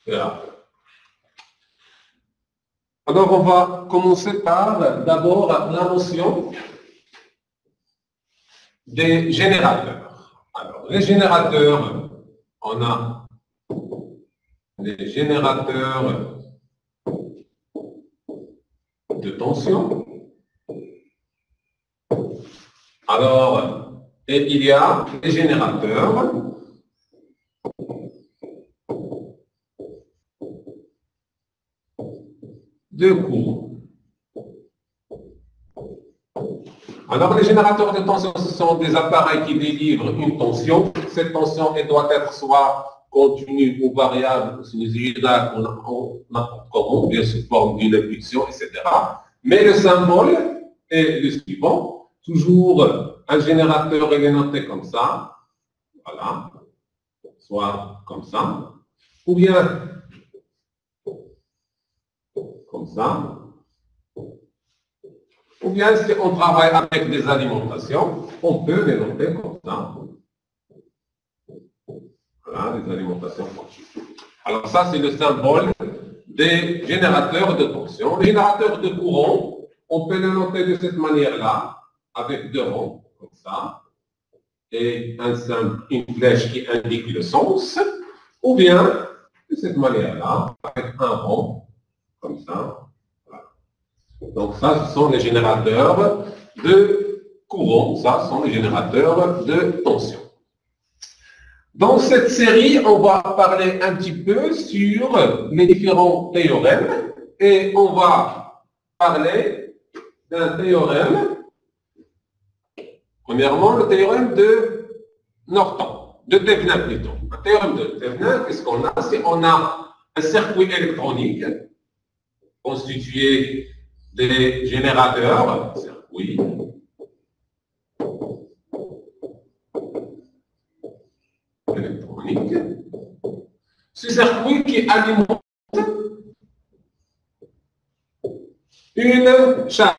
Voilà. Alors, on va commencer par d'abord la notion des générateurs. Alors, les générateurs, on a des générateurs de tension. Alors, et il y a des générateurs de courant. Alors, les générateurs de tension, ce sont des appareils qui délivrent une tension. Cette tension, elle doit être soit continue ou variable, sinusoïdale ou n'importe comment, bien sous forme d'une impulsion, etc. Mais le symbole est le suivant. Toujours un générateur, il est noté comme ça. Voilà. Soit comme ça. Ou bien comme ça. Ou bien si on travaille avec des alimentations, on peut les noter comme ça. Voilà, les alimentations continues. Alors ça, c'est le symbole des générateurs de tension. Les générateurs de courant, on peut le noter de cette manière-là, avec deux ronds, comme ça, et une flèche qui indique le sens, ou bien de cette manière-là, avec un rond, comme ça. Voilà. Donc ça, ce sont les générateurs de courant, ça, ce sont les générateurs de tension. Dans cette série, on va parler un petit peu sur les différents théorèmes et on va parler d'un théorème. Premièrement, le théorème de Norton, de Thevenin plutôt. Un théorème de Thevenin, qu'est-ce qu'on a? C'est on a un circuit électronique constitué des générateurs, circuits, électronique. Ce circuit qui alimente une charge.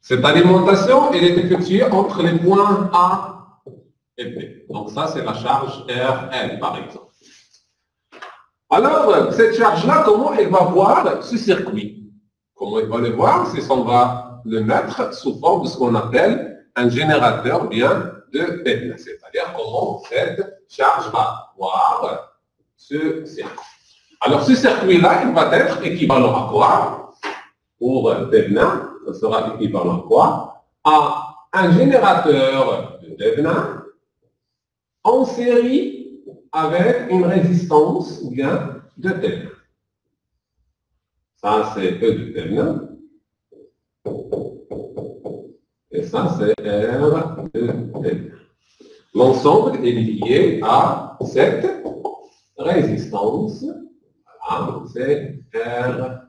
Cette alimentation, elle est effectuée entre les points A et B. Donc ça, c'est la charge RL, par exemple. Alors, cette charge-là, comment elle va voir ce circuit? Comment elle va le voir? C'est qu'on va le mettre sous forme de ce qu'on appelle un générateur bien de Thevenin. C'est-à-dire comment cette charge va voir ce circuit. Alors, ce circuit-là, il va être équivalent à quoi? Pour Thevenin, ça sera équivalent à quoi? À un générateur de Thevenin en série avec une résistance ou bien de Thevenin. Ça, c'est E de Thevenin. Et ça, c'est R de Thevenin. L'ensemble est lié à cette résistance. Voilà, c'est R.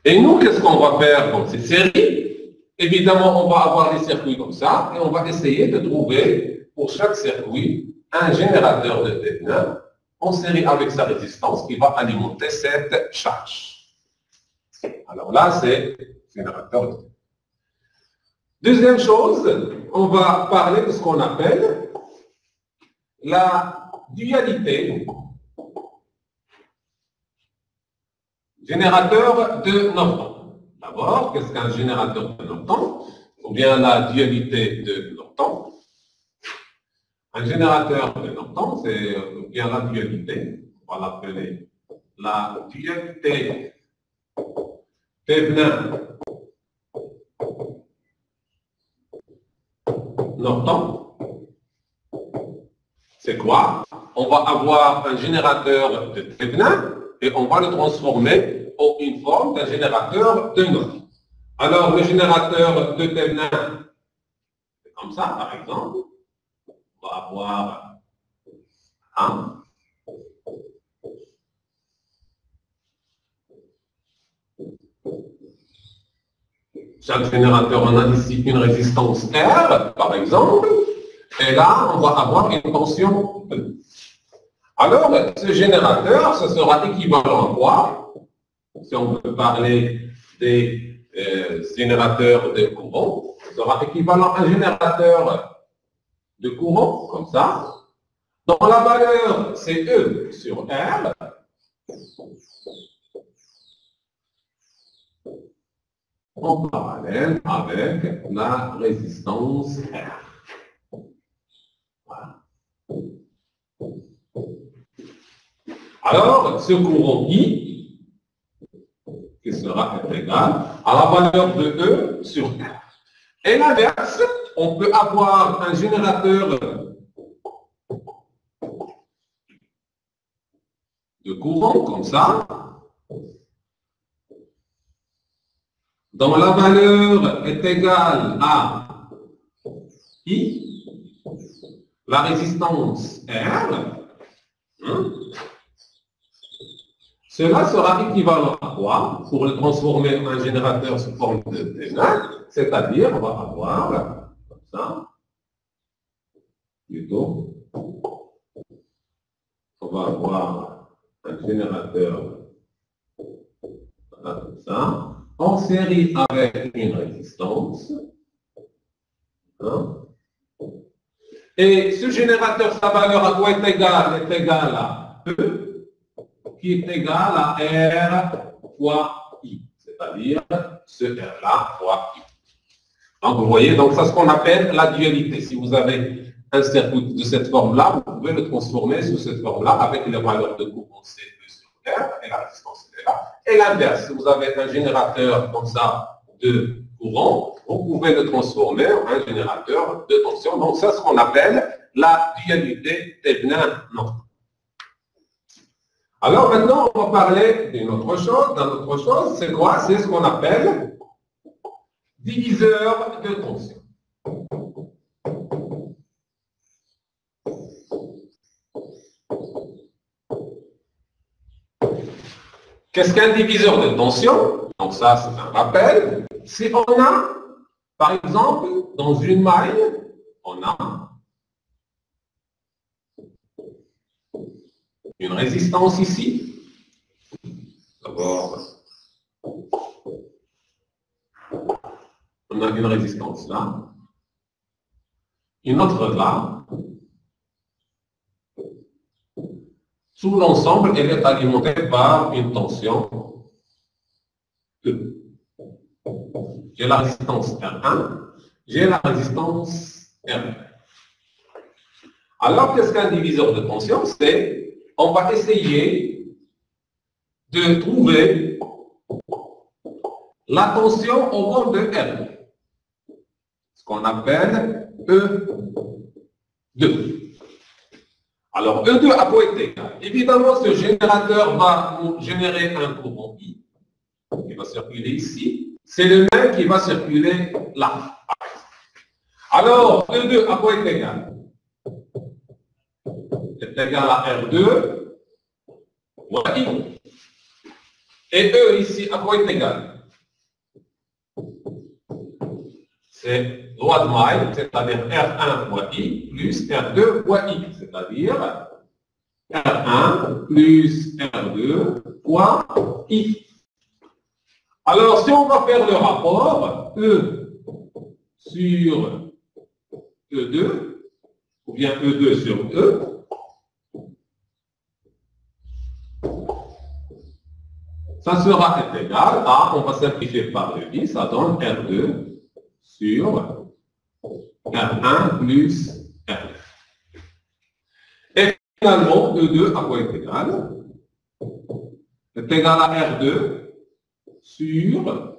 Et nous, qu'est-ce qu'on va faire dans cette série? Évidemment, on va avoir des circuits comme ça, et on va essayer de trouver, pour chaque circuit, un générateur de Thevenin en série avec sa résistance qui va alimenter cette charge. Alors là, c'est générateur de Thevenin. Deuxième chose, on va parler de ce qu'on appelle la dualité générateur de Norton. D'abord, qu'est-ce qu'un générateur de Norton? Ou bien la dualité de Norton. Un générateur de Norton, c'est bien la dualité. On va l'appeler la dualité Thevenin-Norton. C'est quoi? On va avoir un générateur de Thevenin et on va le transformer en une forme d'un générateur de Norton. Alors, le générateur de Thevenin, c'est comme ça, par exemple. On va avoir un. Chaque générateur, on a ici une résistance R, par exemple. Et là, on va avoir une tension E. Alors, ce générateur, ce sera équivalent à quoi? si on veut parler des générateurs de courant, sera équivalent à un générateur de courant, comme ça. Dans la valeur, c'est E sur R. En parallèle avec la résistance R. Voilà. Alors, ce courant I, qui sera égal à la valeur de E sur R. Et l'inverse, on peut avoir un générateur de courant, comme ça, dont la valeur est égale à I, la résistance R, cela sera équivalent à quoi? Pour le transformer en un générateur sous forme de T9, c'est-à-dire, on va avoir, comme ça, plutôt, on va avoir un générateur, voilà, comme ça, en série avec une résistance. Hein? Et ce générateur, sa valeur à quoi est égale à E, qui est égal à R fois I, c'est-à-dire ce R-là fois I. Donc, vous voyez, donc c'est ce qu'on appelle la dualité. Si vous avez un circuit de cette forme-là, vous pouvez le transformer sous cette forme-là avec les valeurs de courant C, E sur R, et la résistance est là. Et l'inverse, si vous avez un générateur comme ça de courant, vous pouvez le transformer en un générateur de tension. Donc, c'est ce qu'on appelle la dualité Thévenin-Norton. Alors maintenant, on va parler d'une autre chose. D'une autre chose, c'est quoi? C'est ce qu'on appelle diviseur de tension. Qu'est-ce qu'un diviseur de tension? Donc ça, c'est un rappel. Si on a, par exemple, dans une maille, on a une résistance ici. D'abord, on a une résistance là. Une autre là. Sous l'ensemble, elle est alimentée par une tension E. J'ai la résistance R1, j'ai la résistance R2. Alors, qu'est-ce qu'un diviseur de tension? C'est, on va essayer de trouver la tension au rang de R2, ce qu'on appelle E2. Alors, E2 à quoi est égal? Évidemment, ce générateur va nous générer un courant I qui va circuler ici. C'est le même qui va circuler là. Alors, E2 à quoi est égal? C'est égal à R2 moins I. Et E ici, à quoi est égal? C'est loi de Maille, c'est-à-dire R1 fois I plus R2 fois I, c'est-à-dire R1 plus R2 fois I. Alors, si on va faire le rapport E sur E2, ou bien E2 sur E, ça sera égal à, on va simplifier par le I, ça donne R2 sur R1 plus R2. Et finalement, E2 à quoi est égal? C'est égal à R2 sur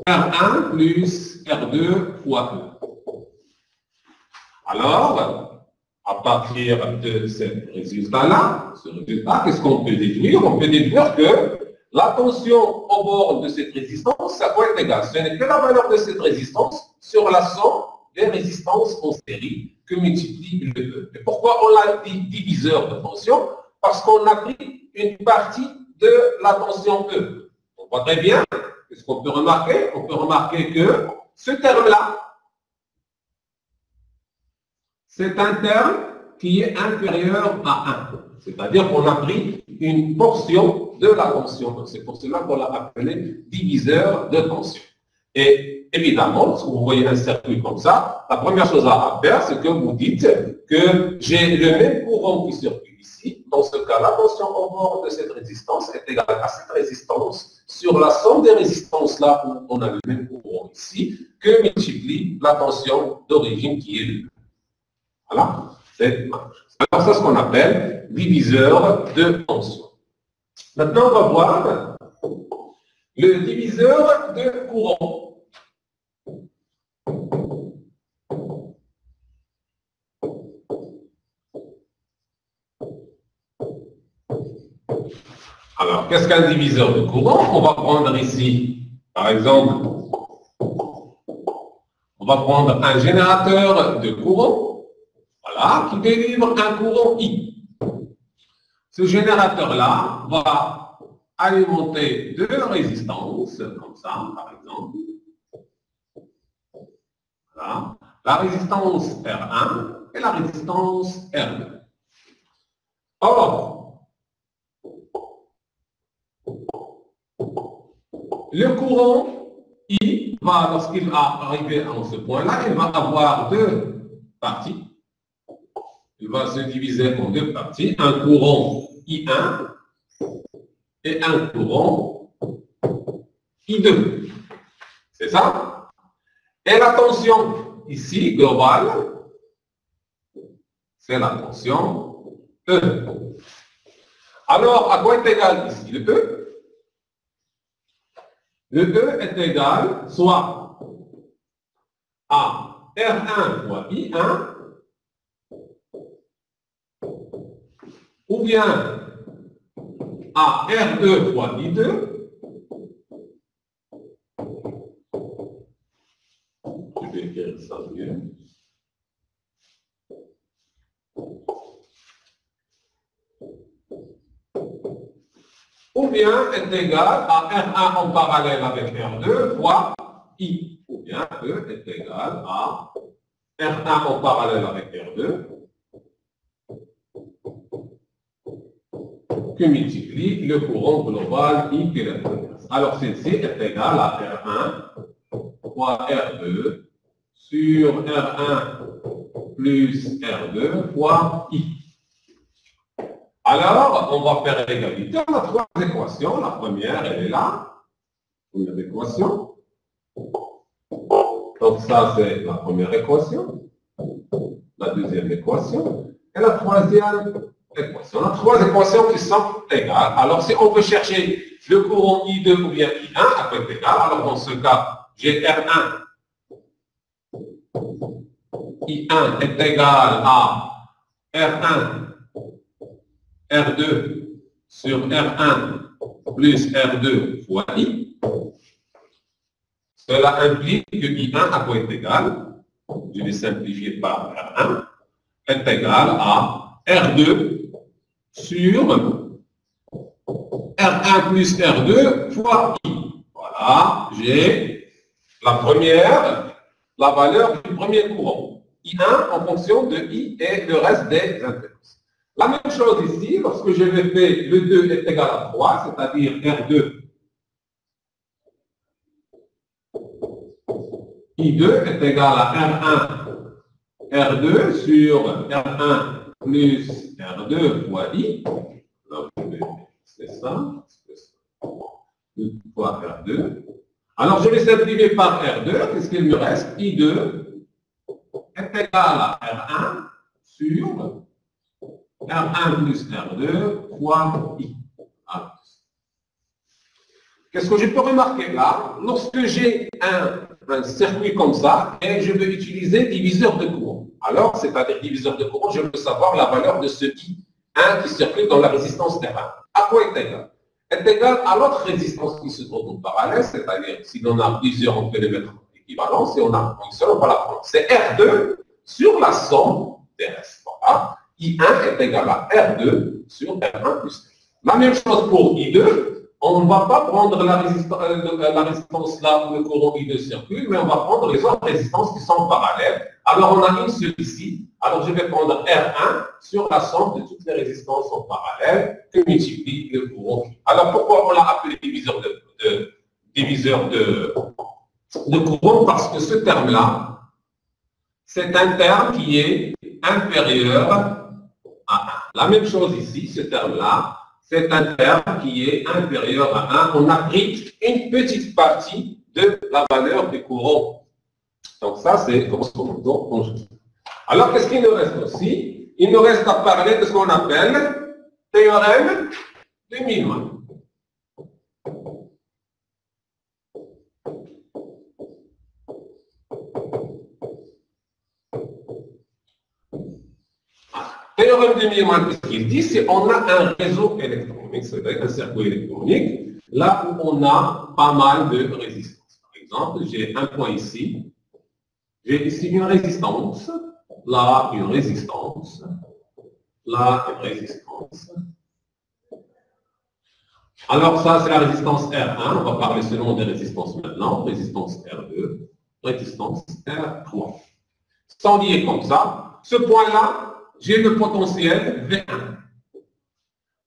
R1 plus R2 fois E. Alors, à partir de ce résultat-là, qu'est-ce qu'on peut déduire? On peut déduire que la tension au bord de cette résistance, ça peut être égal. Ce n'est que la valeur de cette résistance sur la somme des résistances en série que multiplie le E. Et pourquoi on l'a dit diviseur de tension? Parce qu'on a pris une partie de la tension E. On voit très bien, qu'est-ce qu'on peut remarquer? On peut remarquer que ce terme-là, c'est un terme qui est inférieur à 1. C'est-à-dire qu'on a pris une portion de la tension. C'est pour cela qu'on l'a appelé diviseur de tension. Et évidemment, si vous voyez un circuit comme ça, la première chose à faire, c'est que vous dites que j'ai le même courant qui circule ici. Dans ce cas, la tension au bord de cette résistance est égale à cette résistance sur la somme des résistances là où on a le même courant ici, que multiplie la tension d'origine qui est le. Voilà, c'est ma chose. Alors, c'est ce qu'on appelle diviseur de tension. Maintenant, on va voir le diviseur de courant. Alors, qu'est-ce qu'un diviseur de courant? On va prendre ici, par exemple, on va prendre un générateur de courant, voilà, qui délivre un courant I. Ce générateur-là va alimenter deux résistances, comme ça, par exemple. Voilà. La résistance R1 et la résistance R2. Or, le courant I va, lorsqu'il va arriver à ce point-là, il va avoir deux parties. Il va se diviser en deux parties, un courant I1 et un courant I2. C'est ça? Et la tension ici, globale, c'est la tension E. Alors, à quoi est égal ici le E? Le E est égal soit à R1 fois I1 ou bien à R2 fois I2. Je vais écrire ça mieux. Ou bien est égal à R1 en parallèle avec R2 fois I. Ou bien E est égal à R1 en parallèle avec R2 que multiplie le courant global I qui est. Alors celle-ci est égale à R1 fois R2 sur R1 plus R2 fois I. Alors, on va faire l'égalité. On a trois équations. La première, elle est là. Première équation. Donc ça, c'est la première équation. La deuxième équation. Et la troisième équation. On a trois équations qui sont égales. Alors, si on veut chercher le courant I2 ou bien I1, ça peut être égal. Alors, dans ce cas, j'ai R1. I1 est égal à R1 R2 sur R1 plus R2 fois I. Cela implique que I1 à quoi est égal, je vais simplifier par R1, est égal à R2 sur R1 plus R2 fois I. Voilà, j'ai la première, la valeur du premier courant. I1 en fonction de I et le reste des intervales. La même chose ici, lorsque je vais faire le 2 est égal à 3, c'est-à-dire R2, I2 est égal à R1, R2 sur R1 plus R2 fois I. Donc, c'est ça, fois R2. Alors, je vais simplifier par R2, qu'est-ce qu'il me reste? I2 est égal à R1 sur R1 plus R2 fois I. Qu'est-ce que je peux remarquer là? Lorsque j'ai un circuit comme ça, et je veux utiliser diviseur de courant. Alors, c'est-à-dire diviseur de courant, je veux savoir la valeur de ce I1 qui circule dans la résistance R1. À quoi est égal? Est égal à l'autre résistance qui se trouve en parallèle, c'est-à-dire si on a plusieurs, on peut les mettre en équivalence, si on a une seule, on va la prendre. C'est R2 sur la somme des restes. I1 est égal à R2 sur R1 plus R. La même chose pour I2. on ne va pas prendre la résistance là où le courant I2 circule, mais on va prendre les autres résistances qui sont parallèles. Alors, on a une seule ici. Alors, je vais prendre R1 sur la somme de toutes les résistances en parallèle que multiplie le courant. Alors, pourquoi on l'a appelé diviseur de courant? Parce que ce terme-là, c'est un terme qui est inférieur à 1. La même chose ici, ce terme-là, c'est un terme qui est inférieur à 1. On a pris une petite partie de la valeur du courant. Donc ça, c'est grosso modo conjugué. Alors, qu'est-ce qu'il nous reste aussi? Il nous reste à parler de ce qu'on appelle théorème de Millman. Théorème de Millman, ce qu'il dit, c'est qu'on a un réseau électronique, c'est-à-dire un circuit électronique, là où on a pas mal de résistances. Par exemple, j'ai un point ici, j'ai ici une résistance, là une résistance, là une résistance. Alors ça, c'est la résistance R1, on va parler seulement des résistances maintenant, résistance R2, résistance R3. Sans lier comme ça, ce point-là, j'ai le potentiel V1.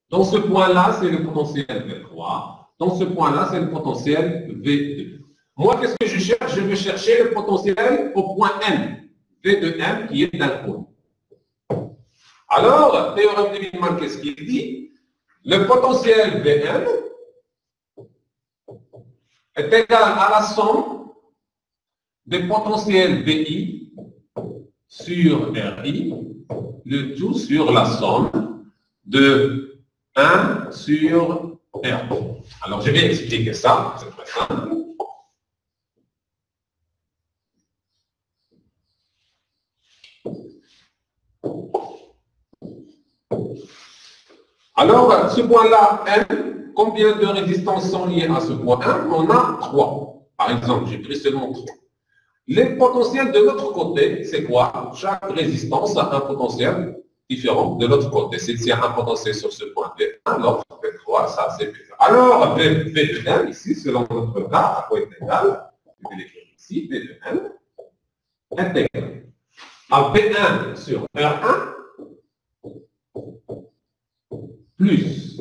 Dans ce point-là, c'est le potentiel V3. Dans ce point-là, c'est le potentiel V2. Moi, qu'est-ce que je cherche? Je veux chercher le potentiel au point M, V de M qui est d'un point. Alors, théorème de Millman, qu'est-ce qu'il dit? Le potentiel Vm est égal à la somme des potentiels Vi sur Ri, le tout sur la somme de 1 sur R. Alors, je vais expliquer ça, c'est très simple. Alors, ce point-là, M, combien de résistances sont liées à ce point 1? On a 3. Par exemple, j'ai pris seulement 3. Les potentiels de l'autre côté, c'est quoi? Chaque résistance a un potentiel différent de l'autre côté. S'il y a un potentiel sur ce point V1, l'autre V3, ça c'est V1. Alors, V de M, ici, selon notre cas, à quoi est égal? Je vais l'écrire ici, V de M est égal à V1 sur R1 plus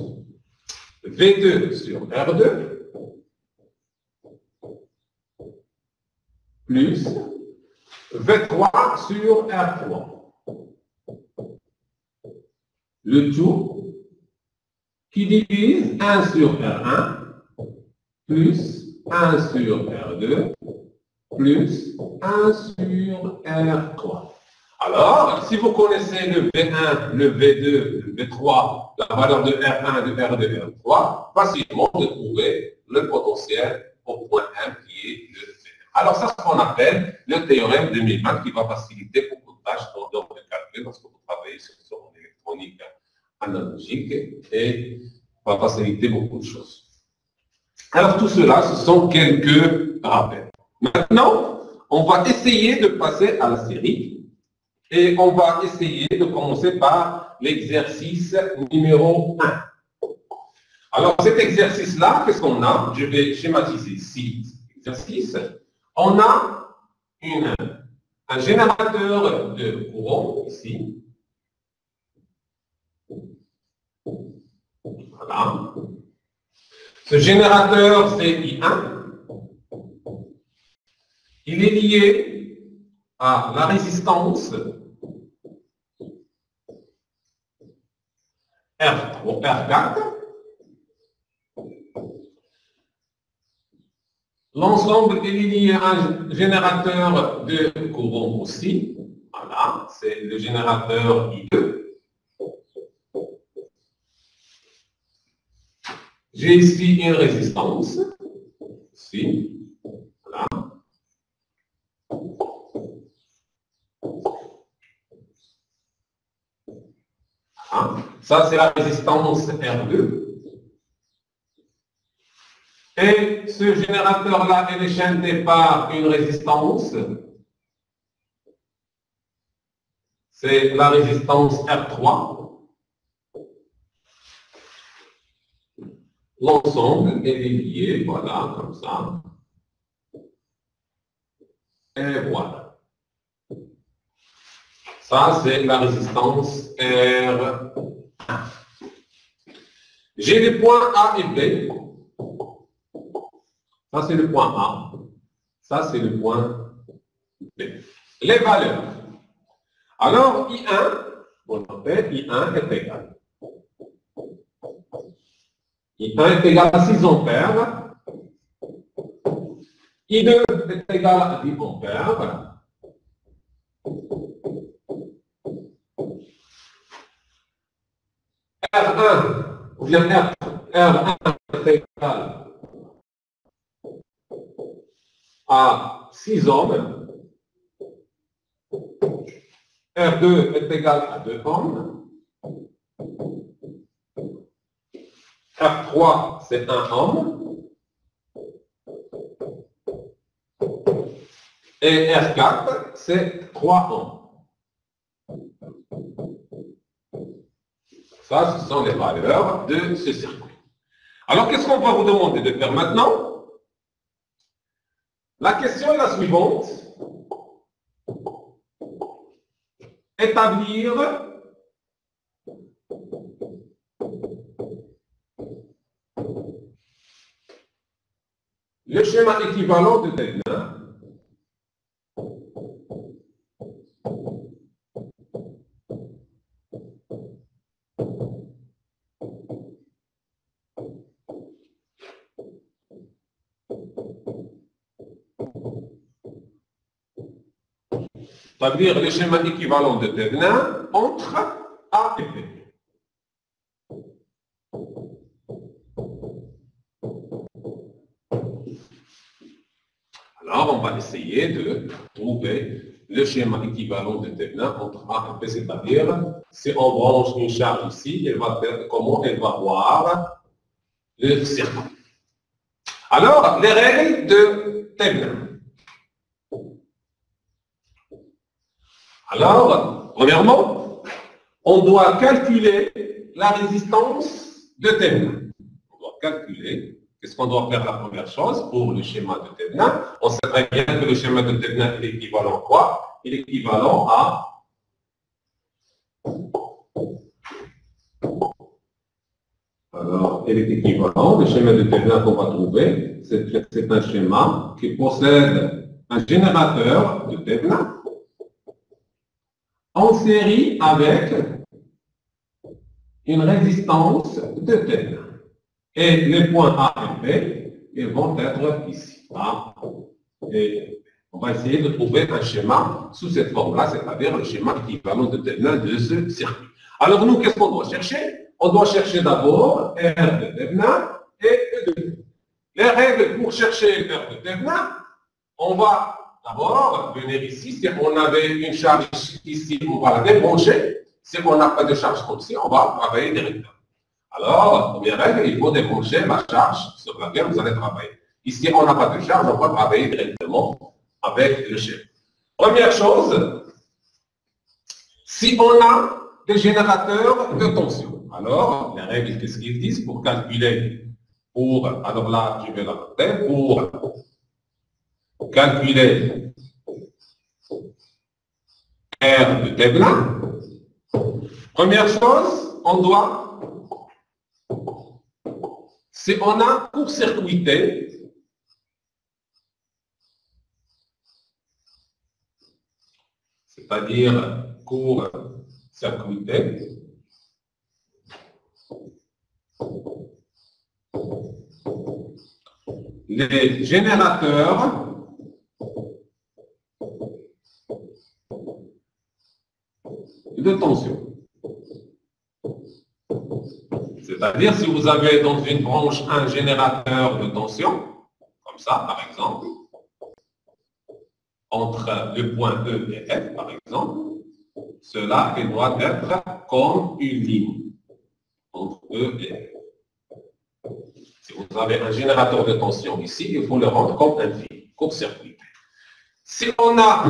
V2 sur R2 plus V3 sur R3. Le tout qui divise 1 sur R1 plus 1 sur R2 plus 1 sur R3. Alors, si vous connaissez le V1, le V2, le V3, la valeur de R1, de R2, de R3, facilement de trouver le potentiel au point M qui est le V1. Alors, ça, c'est ce qu'on appelle le théorème de Millman qui va faciliter beaucoup de tâches dans le calcul parce que vous travaillez sur son électronique analogique et va faciliter beaucoup de choses. Alors, tout cela, ce sont quelques rappels. Maintenant, on va essayer de passer à la série. Et on va essayer de commencer par l'exercice numéro 1. Alors, cet exercice-là, qu'est-ce qu'on a? Je vais schématiser ici l'exercice. On a un générateur de courant ici. Voilà. Ce générateur, c'est I1. Il est lié à la résistance R4. L'ensemble est lié à un générateur de courant aussi. Voilà, c'est le générateur I2. J'ai ici une résistance. Ici. Voilà. Ça, c'est la résistance R2. Et ce générateur-là est déchaîné par une résistance. C'est la résistance R3. L'ensemble est lié, voilà, comme ça. Et voilà. Ça, c'est la résistance R. J'ai les points A et B. Ça, c'est le point A. Ça, c'est le point B. Les valeurs. Alors, I1, on appelle I1 est égal. I1 est égal à 6 ampères. I2 est égal à 10 ampères. R1, ou bien R1 est égal à 6 ohms. R2 est égal à 2 ohms. R3, c'est 1 ohm. Et R4, c'est 3 ohms. Ça, ce sont les valeurs de ce circuit. Alors, qu'est-ce qu'on va vous demander de faire maintenant? La question est la suivante. Établir le schéma équivalent de Thévenin. C'est-à-dire le schéma équivalent de Thévenin entre A et B. Alors, on va essayer de trouver le schéma équivalent de Thévenin entre A et B, c'est-à-dire si on branche une charge ici, elle va faire, comment elle va voir le circuit. Alors, les règles de Thévenin. Alors, premièrement, on doit calculer la résistance de Thévenin. On doit calculer, qu'est-ce qu'on doit faire la première chose pour le schéma de Thévenin? On sait très bien que le schéma de Thévenin est équivalent à quoi? Il est équivalent à alors, il est équivalent, le schéma de Thévenin qu'on va trouver, c'est un schéma qui possède un générateur de Thévenin en série avec une résistance de Thévenin. Et les points A et B, ils vont être ici. A et on va essayer de trouver un schéma sous cette forme-là, c'est-à-dire le schéma équivalent de Thévenin de ce circuit. Alors nous, qu'est-ce qu'on doit chercher? On doit chercher d'abord R de Thévenin et E de Thévenin. Les règles pour chercher R de Thévenin, on va d'abord venir ici. Si on avait une charge ici, on va la débrancher. Si on n'a pas de charge comme ci, on va travailler directement. Alors, première règle, il faut débrancher la charge sur laquelle vous allez travailler. Ici, on n'a pas de charge, on va travailler directement avec le schéma. Première chose, si on a des générateurs de tension, alors, les règles, qu'est-ce qu'ils disent pour calculer, alors là, je vais la noter, pour calculer R de Thévenin, première chose, on doit, si on a court-circuité, c'est-à-dire court-circuité, les générateurs de tension. C'est-à-dire, si vous avez dans une branche un générateur de tension, comme ça, par exemple, entre le point E et F, par exemple, cela doit être comme une ligne entre E et F. Si vous avez un générateur de tension ici, il faut le rendre comme un fil, court-circuit. Si on a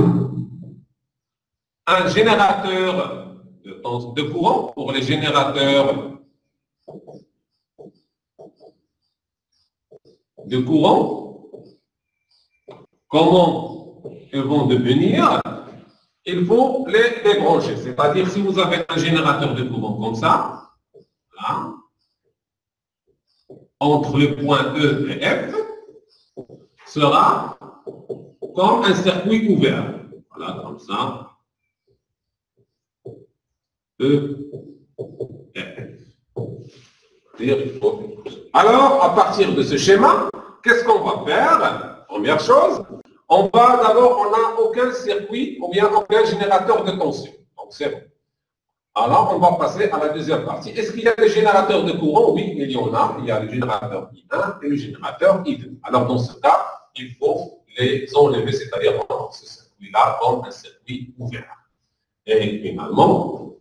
un générateur de courant pour les générateurs de courant, comment ils vont devenir? Il faut les débrancher. C'est-à-dire, si vous avez un générateur de courant comme ça, là, entre le point E et F, sera comme un circuit ouvert. Voilà, comme ça. E, F. Alors, à partir de ce schéma, qu'est-ce qu'on va faire? Première chose, on n'a aucun circuit ou bien aucun générateur de tension. Donc, c'est bon. Alors, on va passer à la deuxième partie. Est-ce qu'il y a des générateurs de courant? Oui, il y en a. Il y a le générateur I1 et le générateur I2. Alors, dans ce cas, il faut les enlever, c'est-à-dire rendre ce circuit-là comme un circuit ouvert. Et finalement,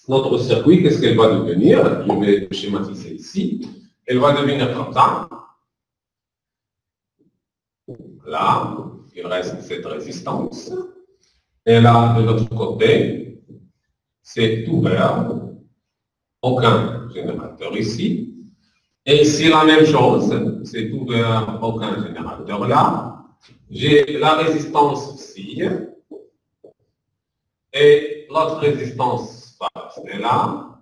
notre circuit, qu'est-ce qu'elle va devenir? Je vais le schématiser ici. Elle va devenir comme ça. Là, il reste cette résistance. Et là, de l'autre côté, c'est ouvert. Aucun générateur ici. Et ici, la même chose. C'est ouvert, aucun générateur là. J'ai la résistance ici. Et l'autre résistance va rester là.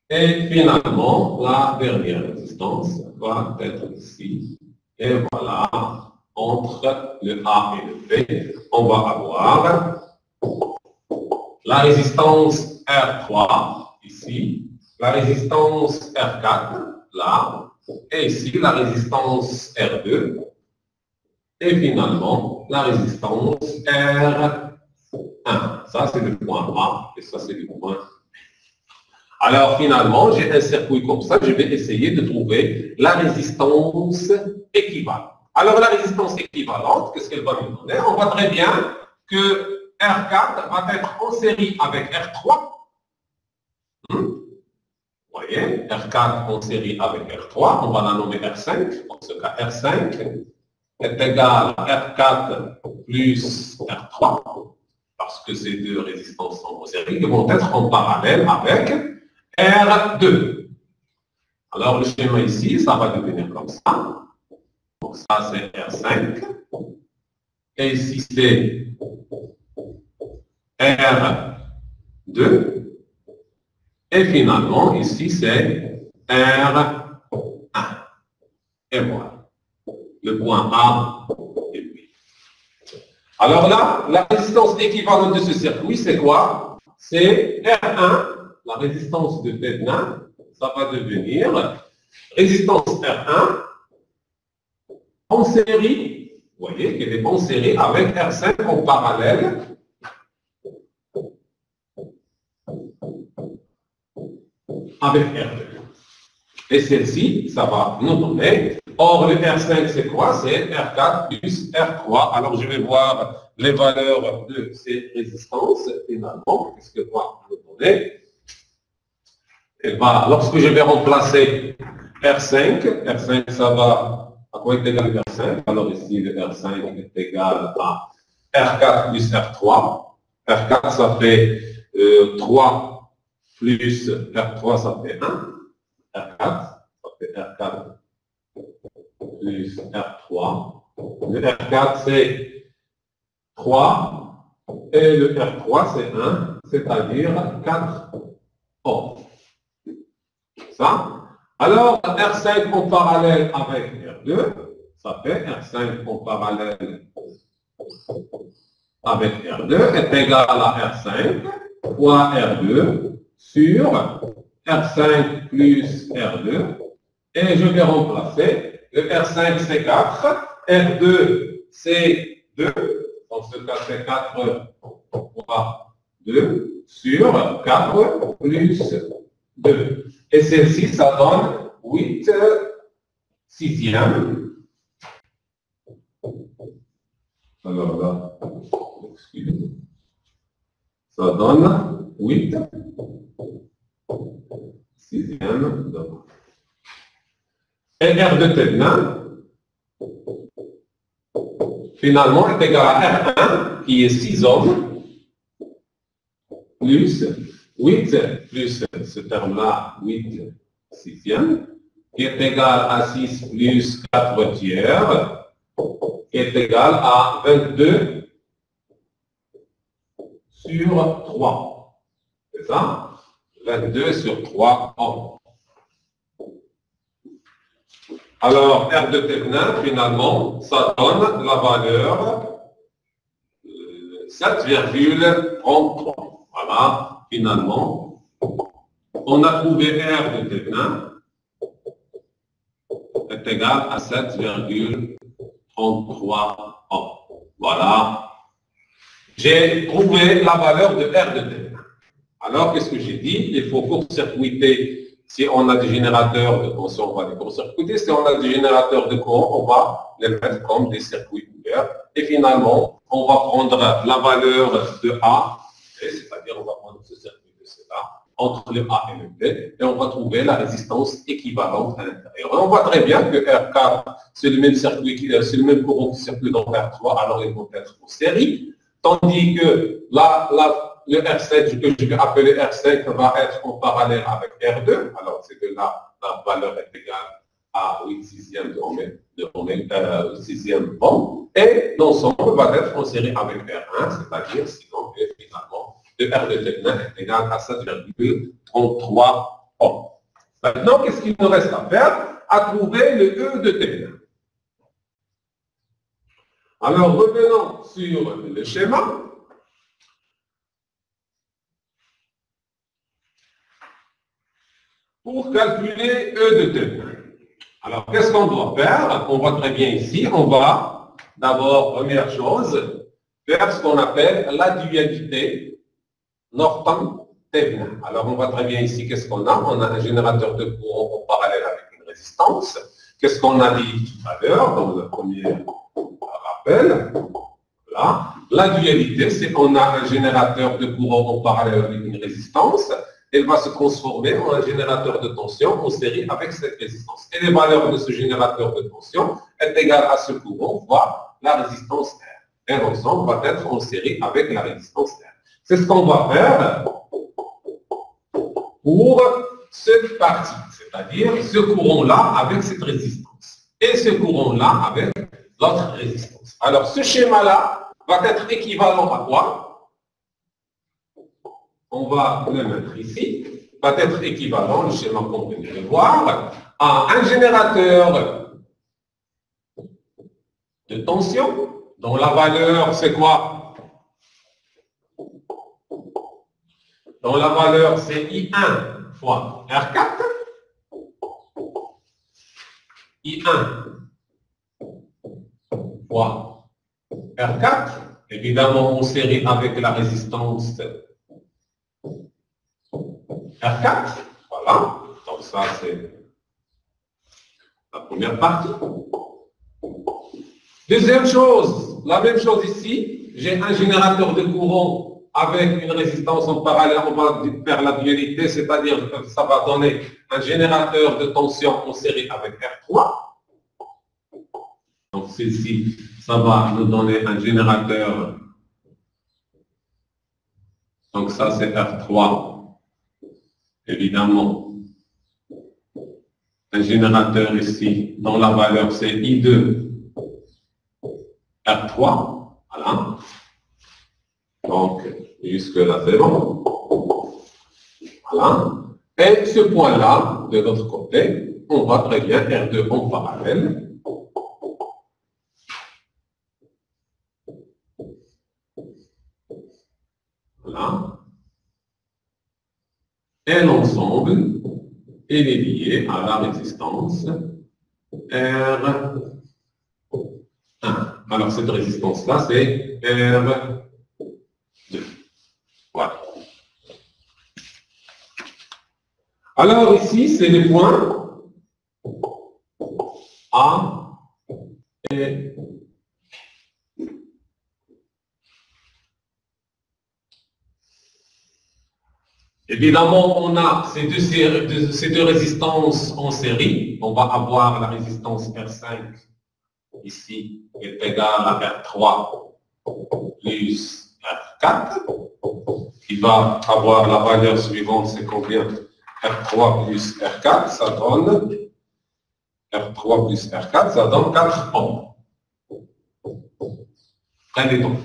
Et finalement, la dernière résistance va être ici. Et voilà, entre le A et le B, on va avoir la résistance R3, ici, la résistance R4, là, et ici, la résistance R2, et finalement, la résistance R1. Ça, c'est le point A, et ça, c'est le point B. Alors, finalement, j'ai un circuit comme ça, je vais essayer de trouver la résistance équivalente. Alors, la résistance équivalente, qu'est-ce qu'elle va nous donner? On voit très bien que R4 va être en série avec R3. Vous voyez, R4 en série avec R3, on va la nommer R5. Dans ce cas, R5 est égal à R4 plus R3, parce que ces deux résistances sont en série, ils vont être en parallèle avec R2. Alors, le schéma ici, ça va devenir comme ça. Donc, ça, c'est R5. Et ici, c'est R2. Et finalement, ici, c'est R1. Et voilà. Le point A est lui. Alors là, la résistance équivalente de ce circuit, c'est quoi? C'est R1. La résistance de Thévenin, ça va devenir résistance R1 en série. Vous voyez qu'elle est en série avec R5 en parallèle. Avec R2. Et celle-ci, ça va nous donner. Or, le R5, c'est quoi? C'est R4 plus R3. Alors, je vais voir les valeurs de ces résistances. Finalement, qu'est-ce qu'elle va nous donner? Elle va, lorsque je vais remplacer R5, ça va, à quoi est égal le R5? Alors ici, le R5 est égal à R4 plus R3. R4, ça fait 3 plus R3, ça fait 1. R4, ça fait R4 plus R3. Le R4, c'est 3. Et le R3, c'est 1, c'est-à-dire 4 ohms. Ça. Alors, R5 en parallèle avec R2, ça fait R5 en parallèle avec R2 est égal à R5 fois R2 sur R5 plus R2. Et je vais remplacer. Le R5, c'est 4. R2, c'est 2. Dans ce cas, c'est 4 fois 2 sur 4 plus 2. Et celle-ci, ça donne 8 sixièmes. Alors là, excusez-moi. Ça donne 8 sixièmes. Et R de Thévenin, finalement, est égal à R1, qui est 6 ohms, plus 8, plus ce terme-là, 8 sixièmes, qui est égal à 6 plus 4 tiers, qui est égal à 22 sur 3. C'est ça? 22 sur 3 ohms. Alors, R de Thévenin, finalement, ça donne la valeur 7,33. Voilà, finalement, on a trouvé R de Thévenin est égal à 7,33 ohms. Voilà. J'ai trouvé la valeur de R de Thévenin. Alors, qu'est-ce que j'ai dit? Il faut court-circuiter. Si on a des générateurs de tension, on va les court-circuiter. Si on a des générateurs de courant, on va les mettre comme des circuits ouverts. Et finalement, on va prendre la valeur de A, c'est-à-dire on va prendre ce circuit de cela, entre le A et le B, et on va trouver la résistance équivalente à l'intérieur. On voit très bien que R4, c'est le même circuit, c'est le même courant qui circule dans R3, alors ils vont être en série. Tandis que le R7, que je vais appeler R5, va être en parallèle avec R2. Alors, c'est que là, la valeur est égale à 8 sixièmes de sixième ohm. Et l'ensemble va être en série avec R1, c'est-à-dire, sinon, finalement, le R de Thévenin est égal à 7,33 ohm. Maintenant, qu'est-ce qu'il nous reste à faire? À trouver le E de Thévenin. Alors, revenons sur le schéma. Pour calculer E de Thévenin. Alors, qu'est-ce qu'on doit faire? On voit très bien ici, on va d'abord, première chose, faire ce qu'on appelle la dualité Norton-Thévenin. Alors, on voit très bien ici, qu'est-ce qu'on a? On a un générateur de courant en parallèle avec une résistance. Qu'est-ce qu'on a dit tout à l'heure dans le premier rappel? Voilà. La dualité, c'est qu'on a un générateur de courant en parallèle avec une résistance. Elle va se transformer en un générateur de tension en série avec cette résistance. Et les valeurs de ce générateur de tension est égale à ce courant fois la résistance R. Et l'ensemble va être en série avec la résistance R. C'est ce qu'on va faire pour cette partie, c'est-à-dire ce courant-là avec cette résistance. Et ce courant-là avec l'autre résistance. Alors, ce schéma-là va être équivalent à quoi? On va le mettre ici, va être équivalent, le schéma qu'on vient de voir, à un générateur de tension, dont la valeur, c'est quoi? Dont la valeur, c'est I1 fois R4. I1 fois R4, évidemment en série avec la résistance R4, voilà, donc ça c'est la première partie. Deuxième chose, la même chose ici, j'ai un générateur de courant avec une résistance en parallèle, on va faire la dualité, c'est-à-dire que ça va donner un générateur de tension en série avec R3. Donc ceci, ça va nous donner un générateur, donc ça c'est R3. Évidemment, un générateur ici, dont la valeur c'est I2, R3, voilà. Donc, jusque-là, c'est bon. Voilà. Et ce point-là, de l'autre côté, on voit très bien R2 en parallèle. Voilà. Et l'ensemble, il est lié à la résistance R1. Alors, cette résistance-là, c'est R2. Voilà. Alors, ici, c'est les points A et évidemment, on a ces deux résistances en série. On va avoir la résistance R5 ici est égale à R3 plus R4 qui va avoir la valeur suivante, c'est combien? R3 plus R4, ça donne R3 plus R4, ça donne 4 ohms. Prenez donc.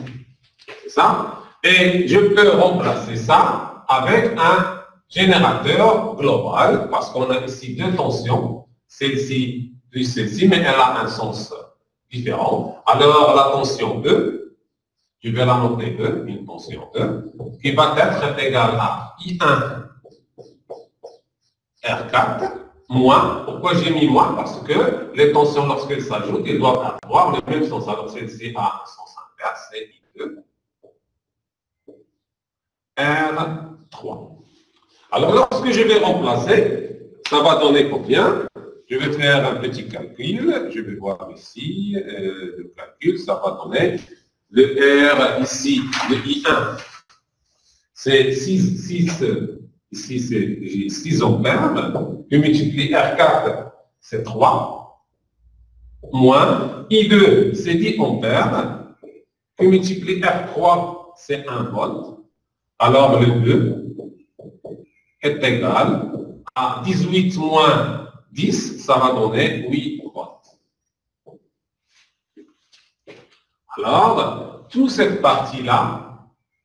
C'est ça. Et je peux remplacer ça avec un générateur global, parce qu'on a ici deux tensions, celle-ci plus celle-ci, mais elle a un sens différent. Alors la tension E, je vais la noter E, une tension E, qui va être égale à I1 R4 moins. Pourquoi j'ai mis moins? Parce que les tensions, lorsqu'elles s'ajoutent, elles doivent avoir le même sens. Alors celle-ci a un sens inverse, c'est I2 R3. Alors, lorsque je vais remplacer, ça va donner combien? Je vais faire un petit calcul. Je vais voir ici le calcul. Ça va donner le R ici, le I1. C'est 6, ici c'est 6 ampères. Je multiplie R4, c'est 3. Moins I2, c'est 10 ampères. Je multiplie R3, c'est 1 volt. Alors, le 2 est égal à 18 moins 10, ça va donner 8 volts. Alors, toute cette partie-là,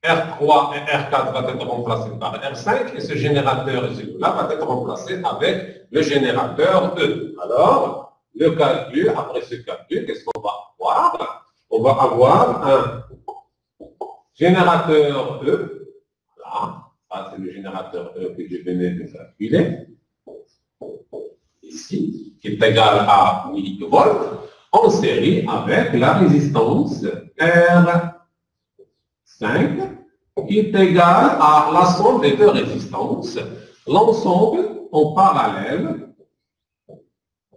R3 et R4 va être remplacé par R5 et ce générateur là va être remplacé avec le générateur E. Alors, le calcul, après ce calcul, qu'est-ce qu'on va avoir? On va avoir un générateur E. Voilà. Ça, c'est le générateur E que je venais de calculer, ici, qui est égal à 8 volts, en série avec la résistance R5, qui est égal à la somme des deux résistances, l'ensemble en parallèle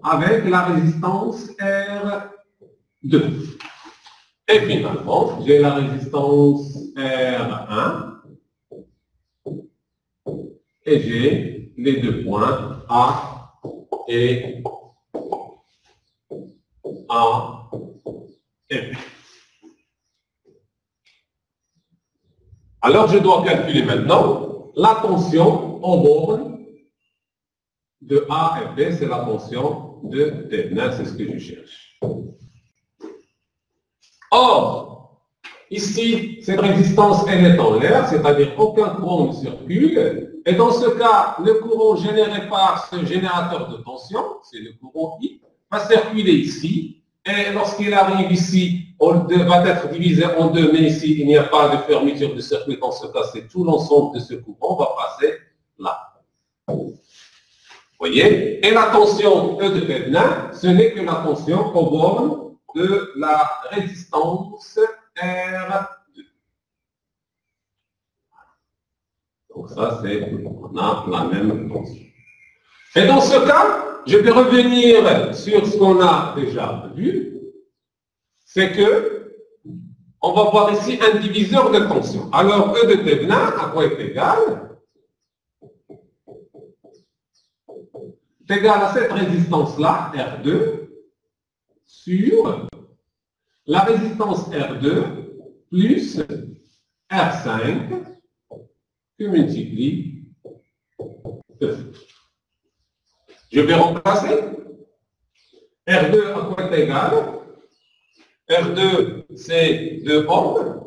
avec la résistance R2. Et finalement, j'ai la résistance R1, et j'ai les deux points A et B. Alors, je dois calculer maintenant la tension en borne de A et B, c'est la tension de Thévenin, c'est ce que je cherche. Or, ici, cette résistance, elle est en l'air, c'est-à-dire aucun courant ne circule. Et dans ce cas, le courant généré par ce générateur de tension, c'est le courant I, va circuler ici. Et lorsqu'il arrive ici, on va être divisé en deux, mais ici, il n'y a pas de fermeture de circuit. Dans ce cas, c'est tout l'ensemble de ce courant va passer là. Vous voyez? Et la tension E de Thévenin, ce n'est que la tension aux bornes de la résistance R2. Donc ça, c'est, on a la même tension. Et dans ce cas, je vais revenir sur ce qu'on a déjà vu. C'est que, on va voir ici un diviseur de tension. Alors, E de Thévenin, à quoi est égal? C'est égal à cette résistance-là, R2, sur la résistance R2 plus R5 que multiplie E. Je vais remplacer. R2 à quoi est égal? R2, c'est 2 ohms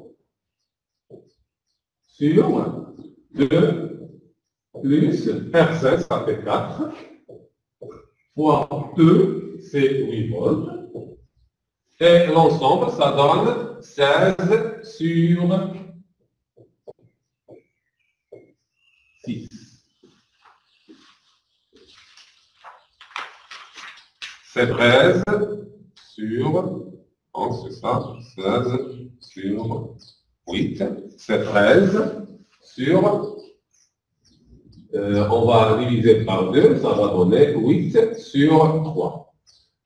sur 2 plus R5, ça fait 4, fois E, c'est 8 volts. Et l'ensemble, ça donne 16 sur 6. C'est 13 sur, c'est ça, 16 sur 8. C'est 13 sur, on va diviser par 2, ça va donner 8 sur 3.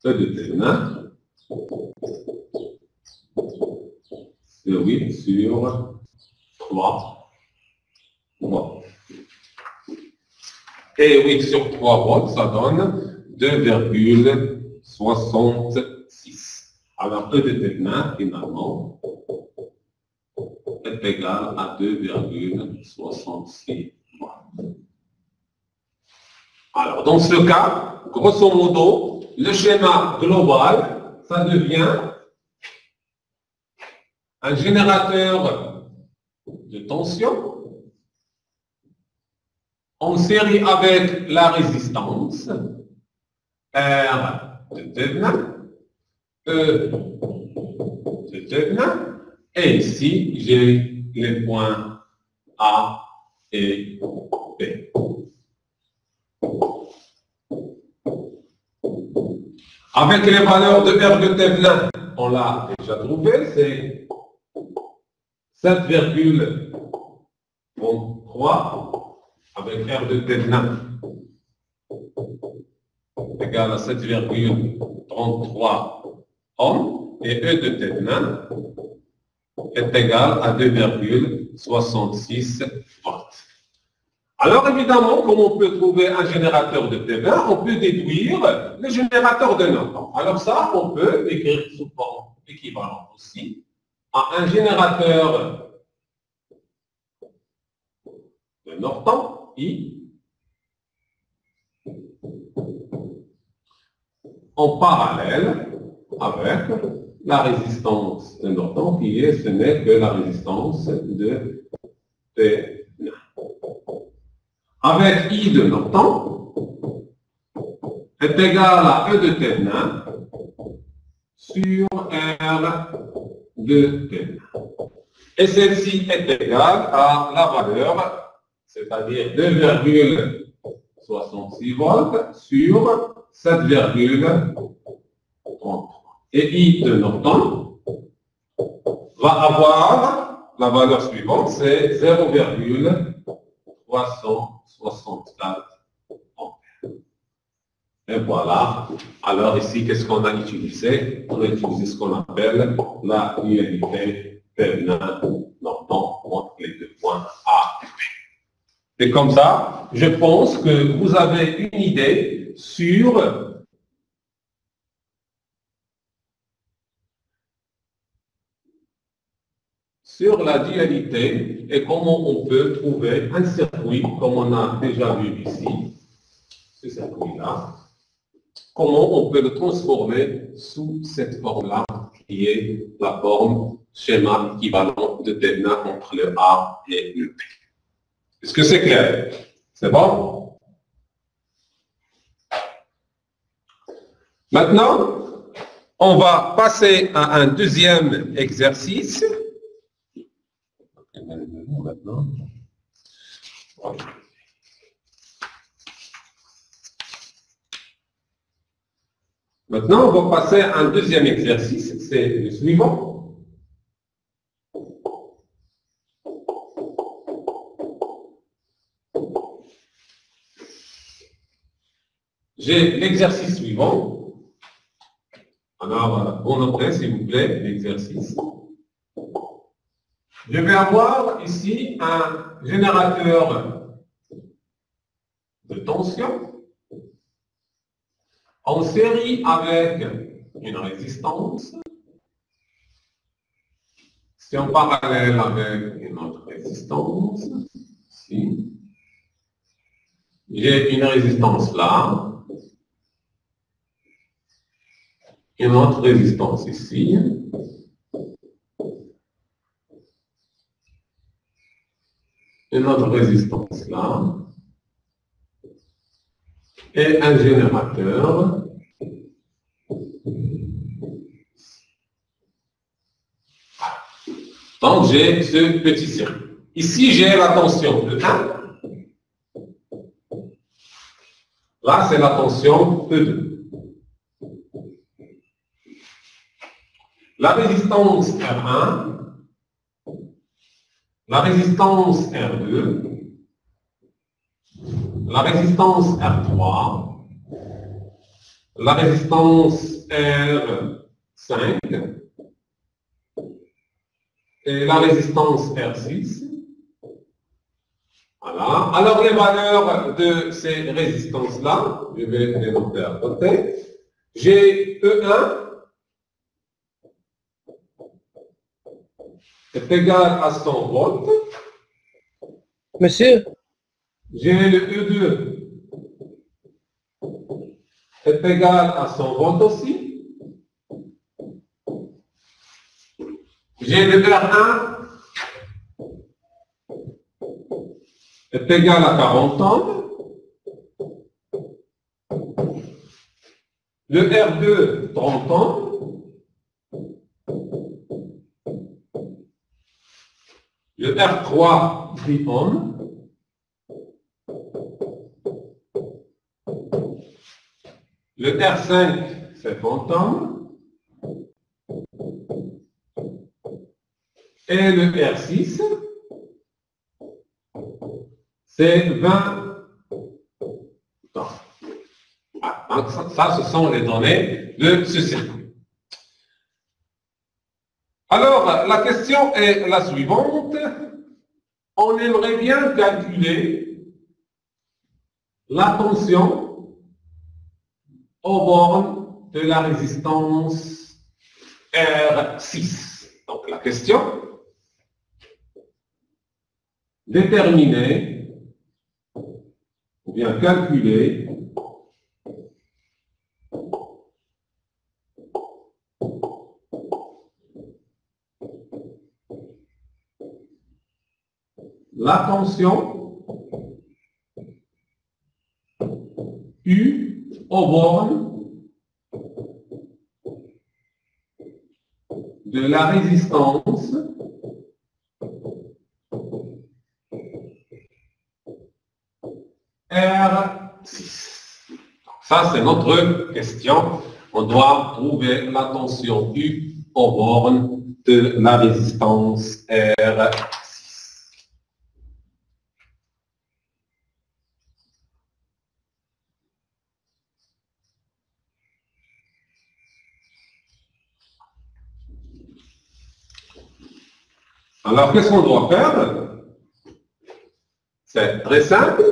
E de Thévenin, c'est 8 sur 3. Bon. Et 8 sur 3 volts, ça donne 2,66. Alors, E de Thévenin, finalement, est égal à 2,66 volts. Alors, dans ce cas, grosso modo, le schéma global, ça devient un générateur de tension en série avec la résistance R de Thevenin, E de Thevenin, et ici j'ai les points A et B. Avec les valeurs de R de Thevenin, on l'a déjà trouvé, c'est 7,33 avec R de Thevenin égale à 7,33 ohms et E de Thevenin est égal à 2,66 volts. Alors évidemment, comme on peut trouver un générateur de Thevenin, on peut déduire le générateur de Norton. Alors ça, on peut l'écrire sous forme équivalente aussi à un générateur de Norton, I, en parallèle avec la résistance de Norton, qui est, ce n'est que la résistance de Thevenin. Avec I de Norton est égal à E de Thevenin sur R de Thevenin. Et celle-ci est égale à la valeur, c'est-à-dire 2,66 volts sur 7,33. Et I de Norton va avoir la valeur suivante, c'est 0,364 ampères. Et voilà. Alors ici, qu'est-ce qu'on a utilisé? On a utilisé ce qu'on appelle la dualité Thevenin-Norton entre les deux points A et B. Et comme ça, je pense que vous avez une idée sur la dualité et comment on peut trouver un circuit, comme on a déjà vu ici, ce circuit-là, comment on peut le transformer sous cette forme-là, qui est la forme schéma équivalent de Thevenin entre le A et le B. Est-ce que c'est clair? C'est bon? Maintenant, on va passer à un deuxième exercice. Maintenant. Maintenant, on va passer à un deuxième exercice, c'est le suivant. J'ai l'exercice suivant. Alors, on note, s'il vous plaît, l'exercice. Je vais avoir ici un générateur de tension en série avec une résistance. C'est en parallèle avec une autre résistance. Ici. J'ai une résistance là. Une autre résistance ici. Une autre résistance là. Et un générateur. Donc, j'ai ce petit circuit. Ici, j'ai la tension de 1. Là, c'est la tension E2. La résistance R1, la résistance R2, la résistance R3, la résistance R5 et la résistance R6. Voilà. Alors, les valeurs de ces résistances-là, je vais les noter à côté. J'ai E1 est égal à 100 volts. Monsieur, J'ai le E2 est égal à 100 volts aussi. J'ai le R1 est égal à 40 ohms. Le R2, 30 ohms. Le R3, 10 ohms. Le R5, 50 ohms. Et le R6, c'est 20 ohms. Donc ça, ce sont les données de ce circuit. Alors, la question est la suivante. On aimerait bien calculer la tension aux bornes de la résistance R6. Donc, la question, déterminer ou bien calculer la tension U aux bornes de la résistance R6. Ça, c'est notre question. On doit trouver la tension U aux bornes de la résistance R6. Alors, qu'est-ce qu'on doit faire? C'est très simple.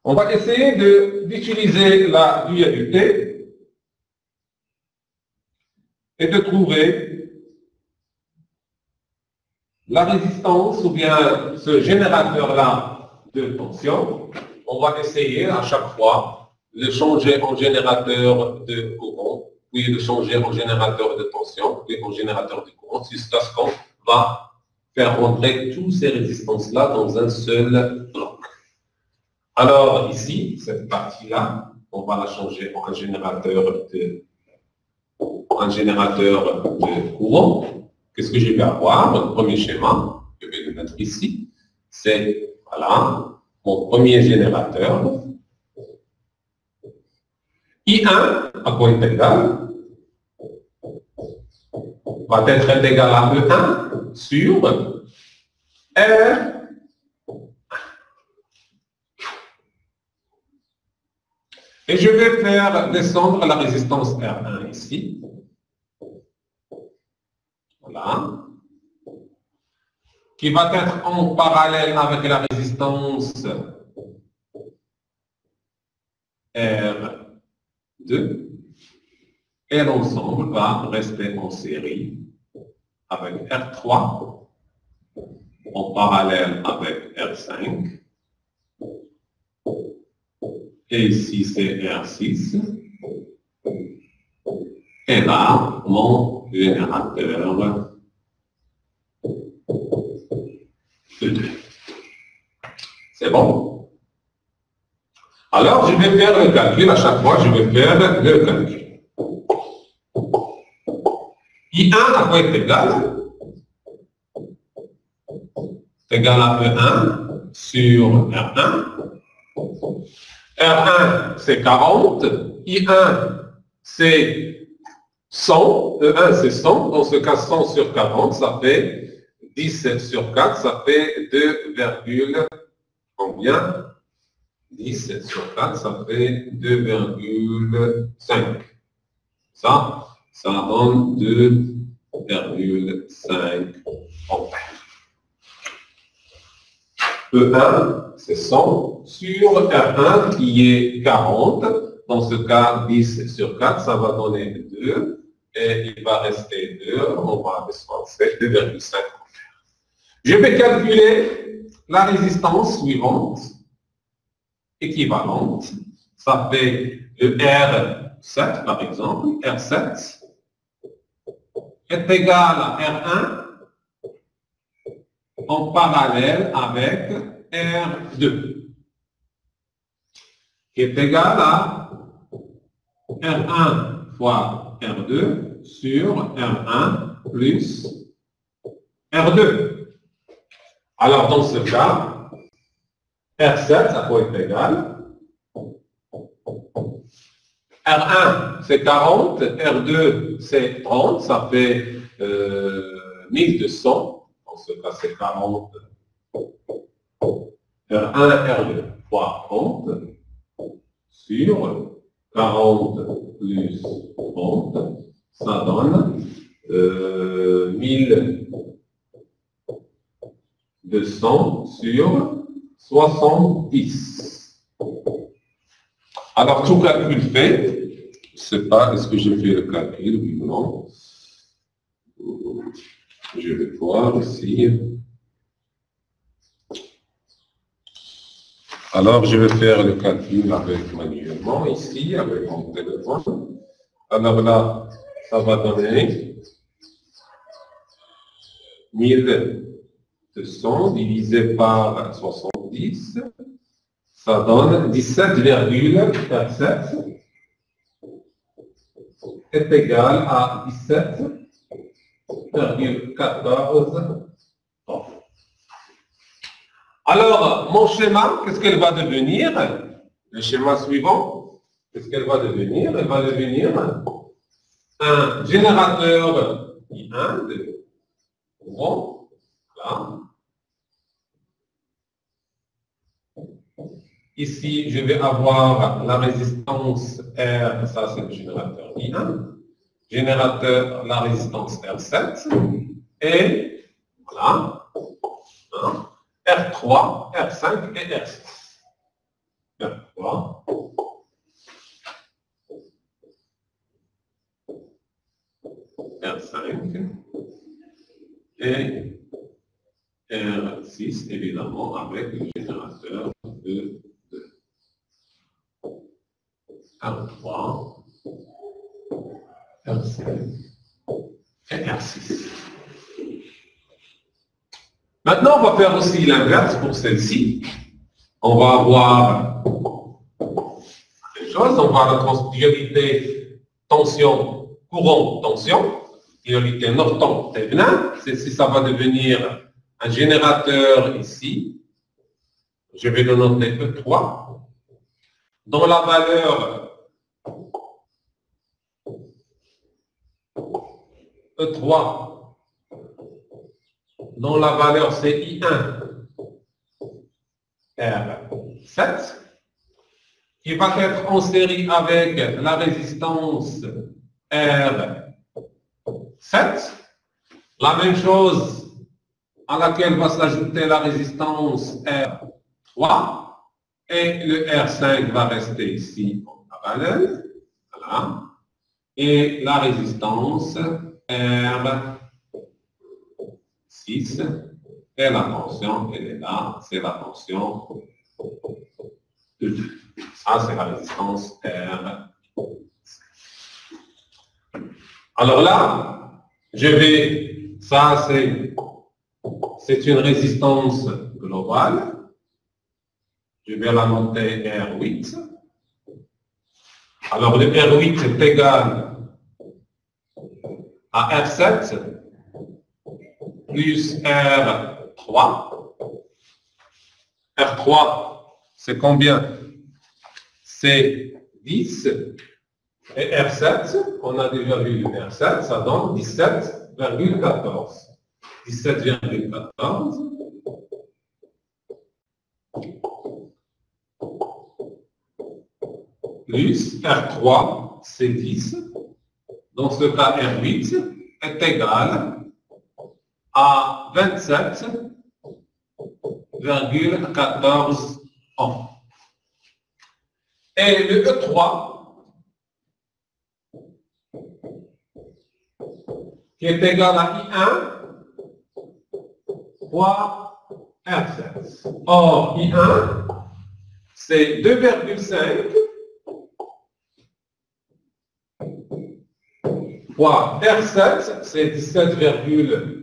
On va essayer d'utiliser la dualité et de trouver la résistance ou bien ce générateur-là de tension. On va essayer à chaque fois de changer en générateur de courant, puis de changer en générateur de tension, puis en générateur de courant, jusqu'à ce qu'on va faire rentrer toutes ces résistances-là dans un seul bloc. Alors ici, cette partie-là, on va la changer en un générateur de courant. Qu'est-ce que je vais avoir? Le premier schéma, je vais le mettre ici, c'est, voilà, mon premier générateur. I1, à quoi est égal? Va être égal à E1 sur R. Et je vais faire descendre la résistance R1 ici. Voilà. Qui va être en parallèle avec la résistance R2. Et l'ensemble va rester en série avec R3 en parallèle avec R5. Et ici, c'est R6. Et là, mon générateur E2. C'est bon? Alors, je vais faire le calcul. À chaque fois, je vais faire le calcul. I1 à quoi est égal? C'est égal à E1 sur R1. R1, c'est 40. I1, c'est 100. E1, c'est 100. Dans ce cas, 100 sur 40, ça fait 10 sur 4, ça fait 2, combien? 10 sur 4, ça fait 2,5. Ça donne 2,5 ampères. E1, c'est 100 sur R1 qui est 40. Dans ce cas, 10 sur 4, ça va donner 2. et il va rester 2, on va dispenser 2,5. Je vais calculer la résistance suivante, équivalente. Ça fait le R7, par exemple. R7 est égal à R1 en parallèle avec R2, qui est égal à R1 fois R2 sur R1 plus R2. Alors, dans ce cas, R7, ça peut être égal. R1, c'est 40, R2, c'est 30, ça fait 1200. Dans ce cas, c'est 40. R1, R2 fois 30 sur 40 plus 30, ça donne 1200 sur 70. Alors, tout calcul fait, je ne sais pas, est-ce que j'ai fait le calcul, oui ou non. Je vais voir ici. Alors, je vais faire le calcul avec manuellement, ici, avec mon téléphone. Alors là, ça va donner 1200 divisé par 70. Ça donne 17,47 est égal à 17,14. Alors, mon schéma, qu'est-ce qu'elle va devenir? Le schéma suivant, qu'est-ce qu'elle va devenir? Elle va devenir un générateur I1 de courant, là. Ici, je vais avoir la résistance R, ça c'est le générateur I1, générateur, la résistance R7, et voilà, hein, R3, R5 et R6. R3, R5 et R6, évidemment, avec le générateur de R3, R5 et R6. Maintenant, on va faire aussi l'inverse pour celle-ci. On va avoir la même chose, on va la dualité tension, courant, tension, dualité Norton, Thévenin. Celle-ci, ça va devenir un générateur ici. Je vais le noter E3. Dont la valeur E3, dont la valeur c'est I1 R7, qui va être en série avec la résistance R7, la même chose à laquelle va s'ajouter la résistance R3, et le R5 va rester ici en parallèle, voilà, et la résistance R6, et la tension, elle est là, c'est la tension E2. Ça, c'est la résistance R. Alors là, je vais, ça c'est une résistance globale. Je vais la noter R8. Alors le R8 est égal à R7 plus R3. R3, c'est combien? C'est 10. Et R7, on a déjà vu le R7, ça donne 17,14. 17,14. Plus R3, c'est 10. Dans ce cas, R8 est égal à 27,14 ohms. Et le E3, qui est égal à I1 fois R7. Or, I1, c'est 2,5 fois R7, c'est 17,14.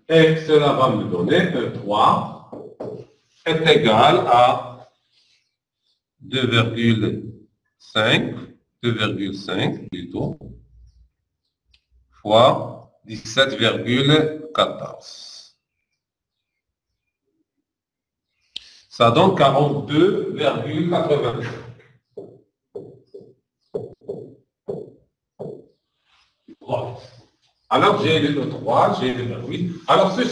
Et cela va me donner E3 est égal à 2,5 plutôt, fois 17,14. Ça donne 42,85. Voilà. Alors, j'ai le 3, j'ai le 8. Alors, ce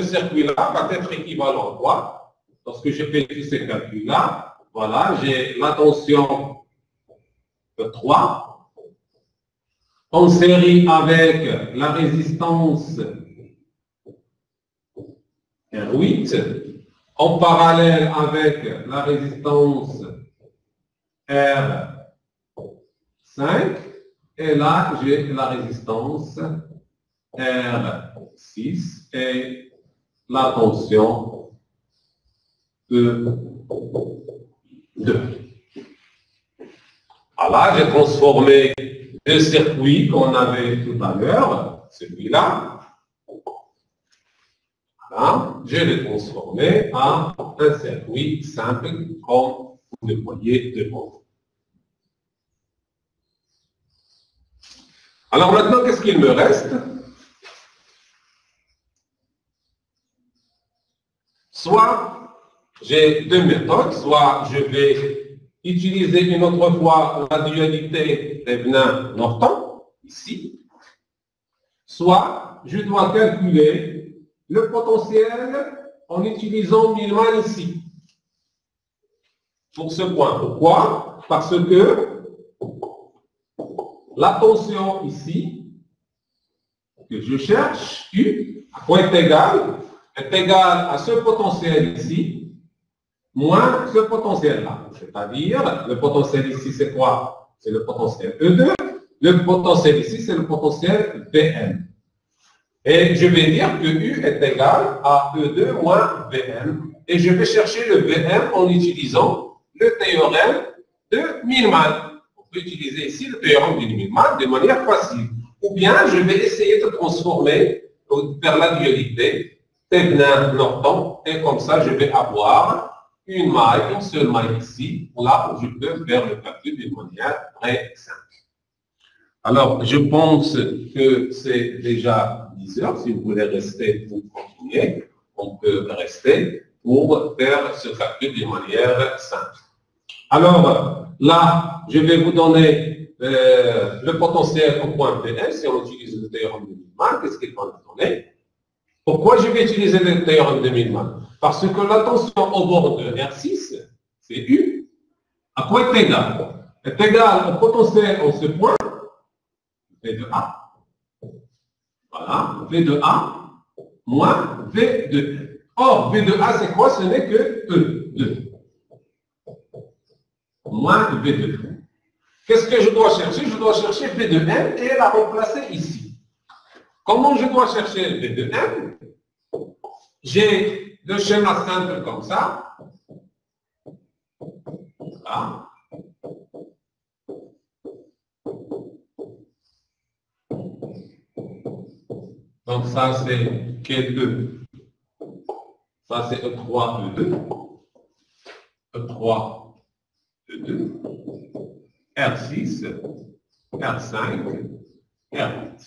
circuit-là va être équivalent à quoi? Lorsque je fais tous ces calculs-là, voilà, j'ai la tension de 3 en série avec la résistance R8, en parallèle avec la résistance R5, et là, j'ai la résistance R6 et la tension E2. Alors, j'ai transformé le circuit qu'on avait tout à l'heure, celui-là. Voilà, je l'ai transformé en un circuit simple, comme vous le voyez devant vous. Alors maintenant, qu'est-ce qu'il me reste? Soit j'ai deux méthodes, soit je vais utiliser une autre fois la dualité Thevenin-Norton, ici, soit je dois calculer le potentiel en utilisant Millman ici, pour ce point. Pourquoi? Parce que la tension ici, que je cherche, U, à point égal, est égal à ce potentiel ici, moins ce potentiel-là. C'est-à-dire, le potentiel ici, c'est quoi? C'est le potentiel E2. Le potentiel ici, c'est le potentiel Vm. Et je vais dire que U est égal à E2 moins Vm. Et je vais chercher le Vm en utilisant le théorème de Millman. On peut utiliser ici le théorème de Millman de manière facile. Ou bien, je vais essayer de transformer vers la dualité Thevenin-Norton. Et comme ça, je vais avoir une maille, une seule maille ici, là où je peux faire le calcul de manière très simple. Alors, je pense que c'est déjà 10 heures. Si vous voulez rester pour continuer, on peut rester pour faire ce calcul de manière simple. Alors, là, je vais vous donner le potentiel au point Vn. Si on utilise le théorème de Millman, qu'est-ce qu'il va nous donner? Pourquoi je vais utiliser le théorème de Millman? Parce que la tension au bord de R6, c'est U, à quoi est égal? Est égal au potentiel en ce point, V de A. Voilà, V de A moins V de M. Or, V de A, c'est quoi? Ce n'est que E2. Moins V de M. Qu'est-ce que je dois chercher? Je dois chercher V de M et la remplacer ici. Comment je dois chercher V de M? J'ai le schéma simple comme ça. Voilà. Donc ça c'est K2. Ça c'est E3, E2. E3, E2. R6, R5, R8.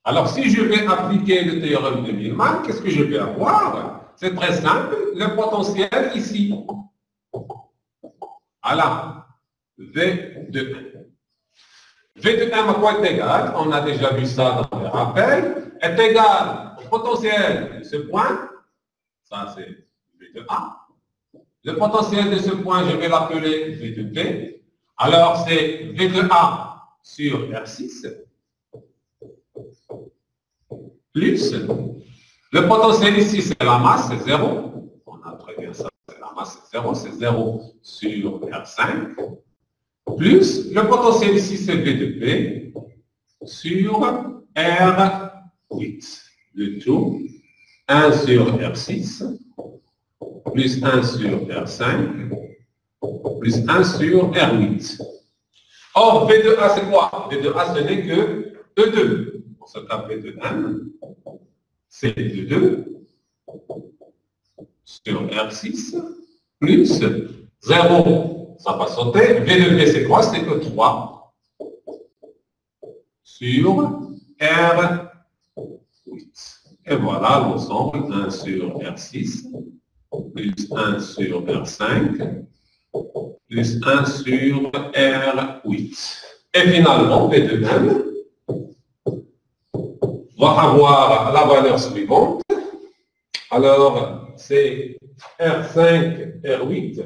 Alors, si je vais appliquer le théorème de Millman, qu'est-ce que je vais avoir? C'est très simple, le potentiel ici. Voilà, V de M. V de M à quoi est égal? On a déjà vu ça dans le rappel. Est égal au potentiel de ce point. Ça, c'est V de A. Le potentiel de ce point, je vais l'appeler V de P. Alors, c'est V de A sur R6 plus le potentiel ici, c'est la masse, c'est 0. On a très bien ça, c'est la c'est 0, c'est 0 sur R5, plus le potentiel ici, c'est V de P, sur R8. Le tout, 1 sur R6, plus 1 sur R5, plus 1 sur R8. Or, V de A, c'est quoi? V de A, ce n'est que E2. Pour ce cas, V de M, c'est E2 sur R6, plus 0, ça va sauter. V de B, c'est quoi? C'est E3 sur R8. Et voilà l'ensemble, 1 sur R6, plus 1 sur R5, plus 1 sur R8. Et finalement, V de M va avoir la valeur suivante. Alors, c'est R5, R8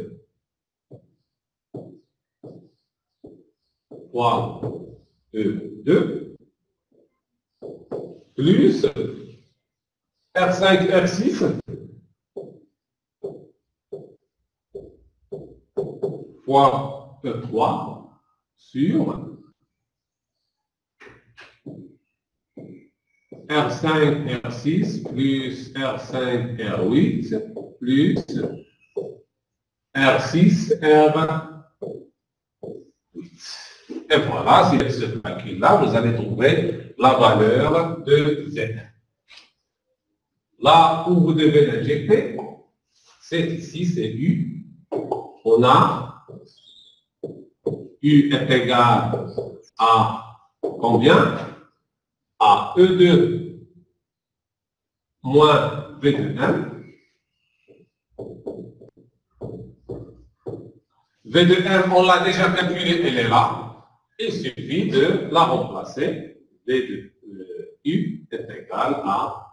fois E2 plus R5, R6 fois E3 sur R5, R6 plus R5, R8 plus R6, R8. Et voilà, si vous faites ce calcul-là, vous allez trouver la valeur de Z. Là où vous devez l'injecter, c'est ici, c'est U. On a U est égal à combien? À E2 moins V de M. V de M, on l'a déjà calculé, elle est là. Il suffit de la remplacer. V de U est égal à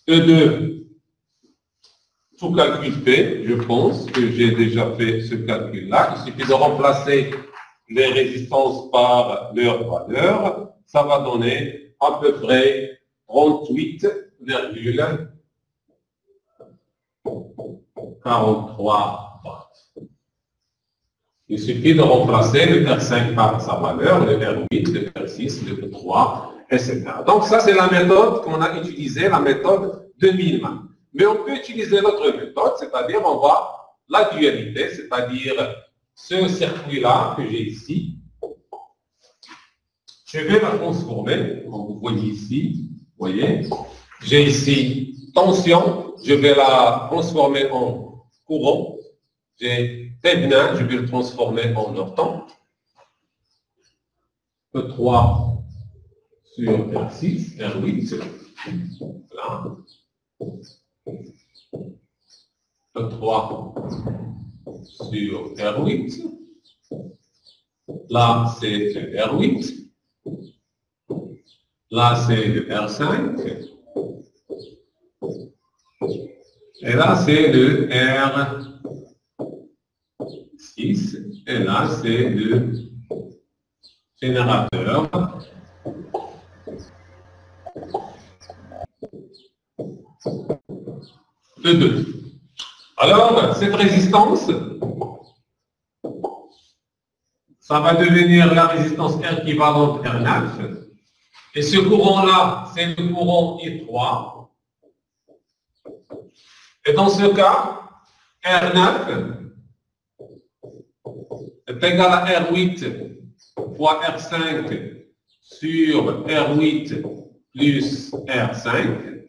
E2. Tout calcul fait, je pense que j'ai déjà fait ce calcul-là. Il suffit de remplacer les résistances par leur valeur. Ça va donner à peu près 38,43 watts. Il suffit de remplacer le R5 par sa valeur, le R8, le R6, le R3, etc. Donc ça, c'est la méthode qu'on a utilisée, la méthode de Millman. Mais on peut utiliser l'autre méthode, c'est-à-dire on va la dualité, c'est-à-dire ce circuit-là que j'ai ici. Je vais la transformer, comme vous voyez ici, vous voyez. J'ai ici tension, je vais la transformer en courant. J'ai Thévenin, je vais le transformer en Norton. E3 sur R6, R8. Voilà. E3 sur R8. Là, c'est le R8. Là, c'est le R5. Et là, c'est le R6. Et là, c'est le générateur. De 2. Alors, cette résistance, ça va devenir la résistance équivalente R9. Et ce courant-là, c'est le courant I3. Et dans ce cas, R9 est égal à R8 fois R5 sur R8 plus R5.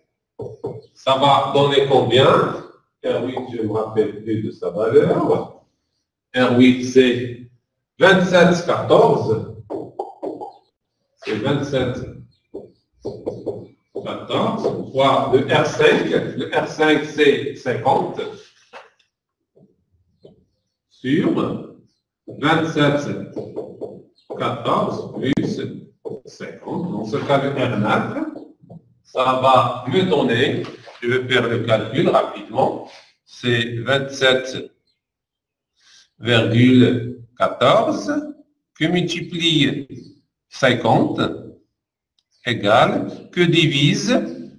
Ça va donner combien? R8, je me rappelle plus de sa valeur. R8, c'est 27,14. C'est 27,14 fois le R5. Le R5, c'est 50 sur 27,14 plus 50. Dans ce cas, le R9, ça va me donner, je vais faire le calcul rapidement, c'est 27,14 que multiplie 50 égale que divise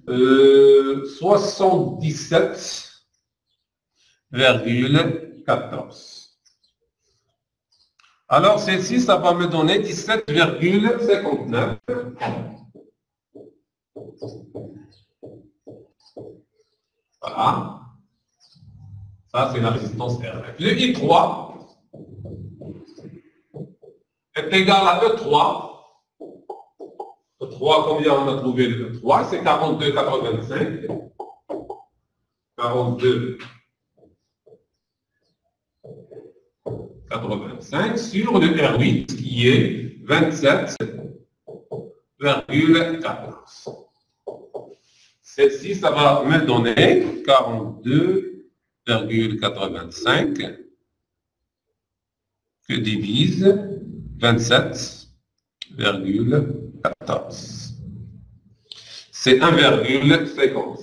77,14. 14. Alors, celle-ci, ça va me donner 17,59. Voilà. Ça, c'est la résistance R9. Le I3 est égal à E3. E3, combien on a trouvé le E3? C'est 42,85. 42,85 sur le R8 qui est 27,14. Celle-ci, ça va me donner 42,85 que divise 27,14. C'est 1,57.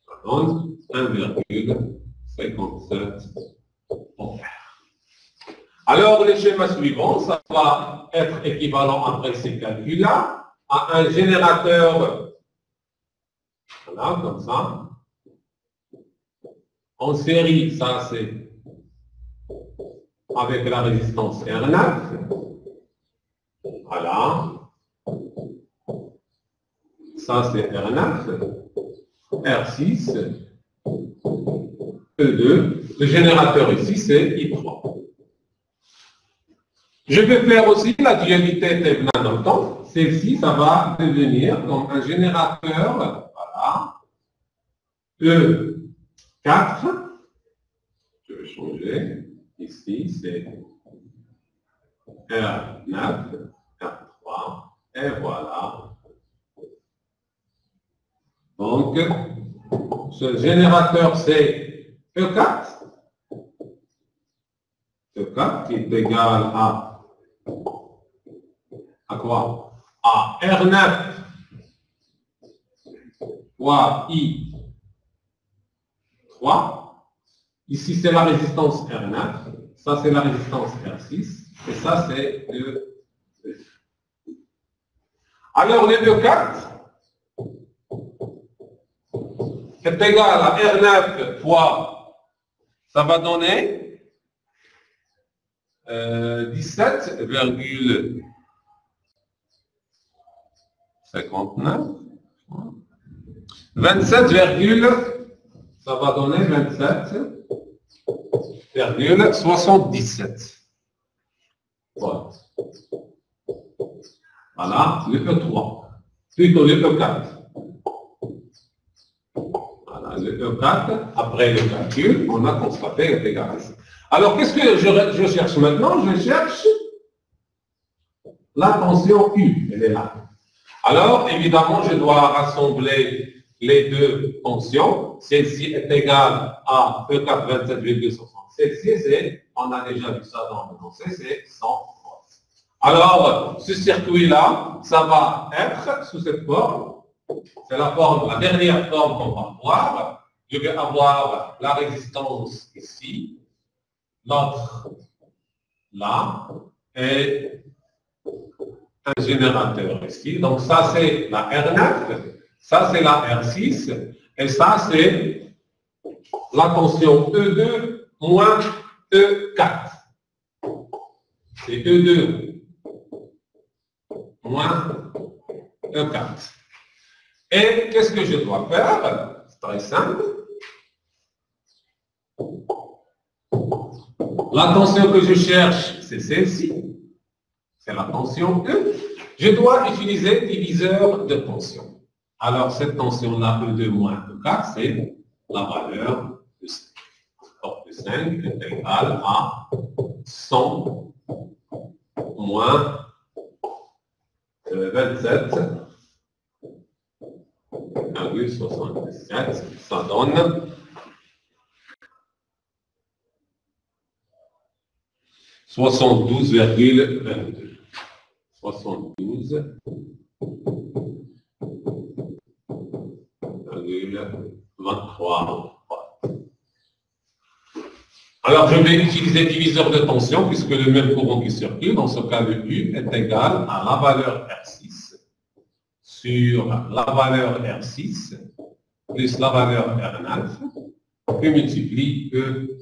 Ça donne 1,57 ampères. Alors, le schéma suivant, ça va être équivalent après ces calculs-là à un générateur, voilà, comme ça. En série, ça c'est avec la résistance R9. Voilà. Ça c'est R9, R6, E2. Le générateur ici, c'est I3. Je vais faire aussi la dualité Thévenin-Norton. Celle-ci, ça va devenir comme un générateur, voilà, E4. Je vais changer. Ici, c'est R9, R3, et voilà. Donc, ce générateur, c'est E4. E4 qui est égal à quoi? À R9 fois I3. Ici, c'est la résistance R9. Ça, c'est la résistance R6. Et ça, c'est le E. Alors, le E4 est égal à R9 fois, ça va donner 17,59. 27, ça va donner 27,77. Voilà. Voilà, le E3. Plutôt le E4. Voilà, le E4, après le calcul, on a constaté est égal à ça. Alors, qu'est-ce que je cherche maintenant? Je cherche la tension U, elle est là. Alors, évidemment, je dois rassembler les deux tensions. Celle-ci est égale à E4 27,60. Celle-ci, on a déjà vu ça dans le dossier, c'est 100 volts. Alors, ce circuit-là, ça va être sous cette forme. C'est la forme, la dernière forme qu'on va voir. Je vais avoir la résistance ici, l'autre là, et un générateur ici. Donc ça c'est la R9, ça c'est la R6, et ça c'est la tension E2 moins E4. C'est E2 moins E4. Et qu'est-ce que je dois faire? C'est très simple. La tension que je cherche, c'est celle-ci. C'est la tension E. Je dois utiliser diviseur de tension. Alors, cette tension-là, E2 moins E4, c'est la valeur de 5. Donc, E5 est égal à 100 moins 27,77. Ça donne 72,22. 72,23. Alors, je vais utiliser diviseur de tension puisque le même courant qui circule, dans ce cas, le U est égal à la valeur R6 sur la valeur R6 plus la valeur R9 que multiplie E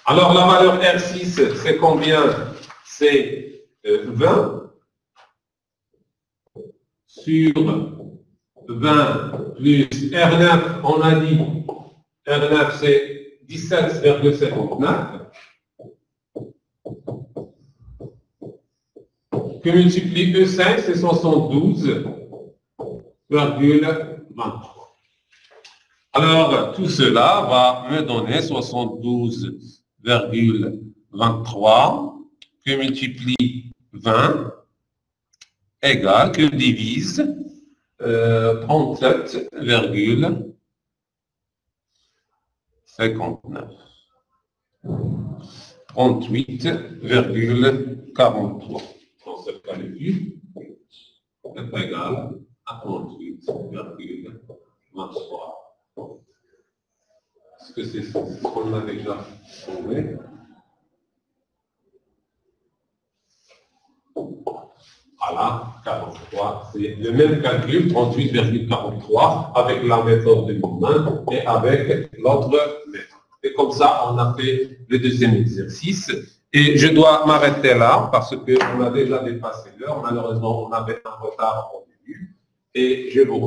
Alors, la valeur R6, c'est combien? C'est 20 sur 20 plus R9, on a dit, R9 c'est 17,59, que multiplie E5, c'est 72,23. Alors, tout cela va me donner 72,23 que multiplie 20 égale, que divise 37,59. 38,43. Dans ce calcul est égal à 38,23. Est-ce que c'est ce qu'on a déjà trouvé? Voilà, 43, c'est le même calcul, 38,43, avec la méthode de Millman et avec l'autre méthode. Et comme ça, on a fait le deuxième exercice. Et je dois m'arrêter là, parce qu'on a déjà dépassé l'heure. Malheureusement, on avait un retard au début. Et je vous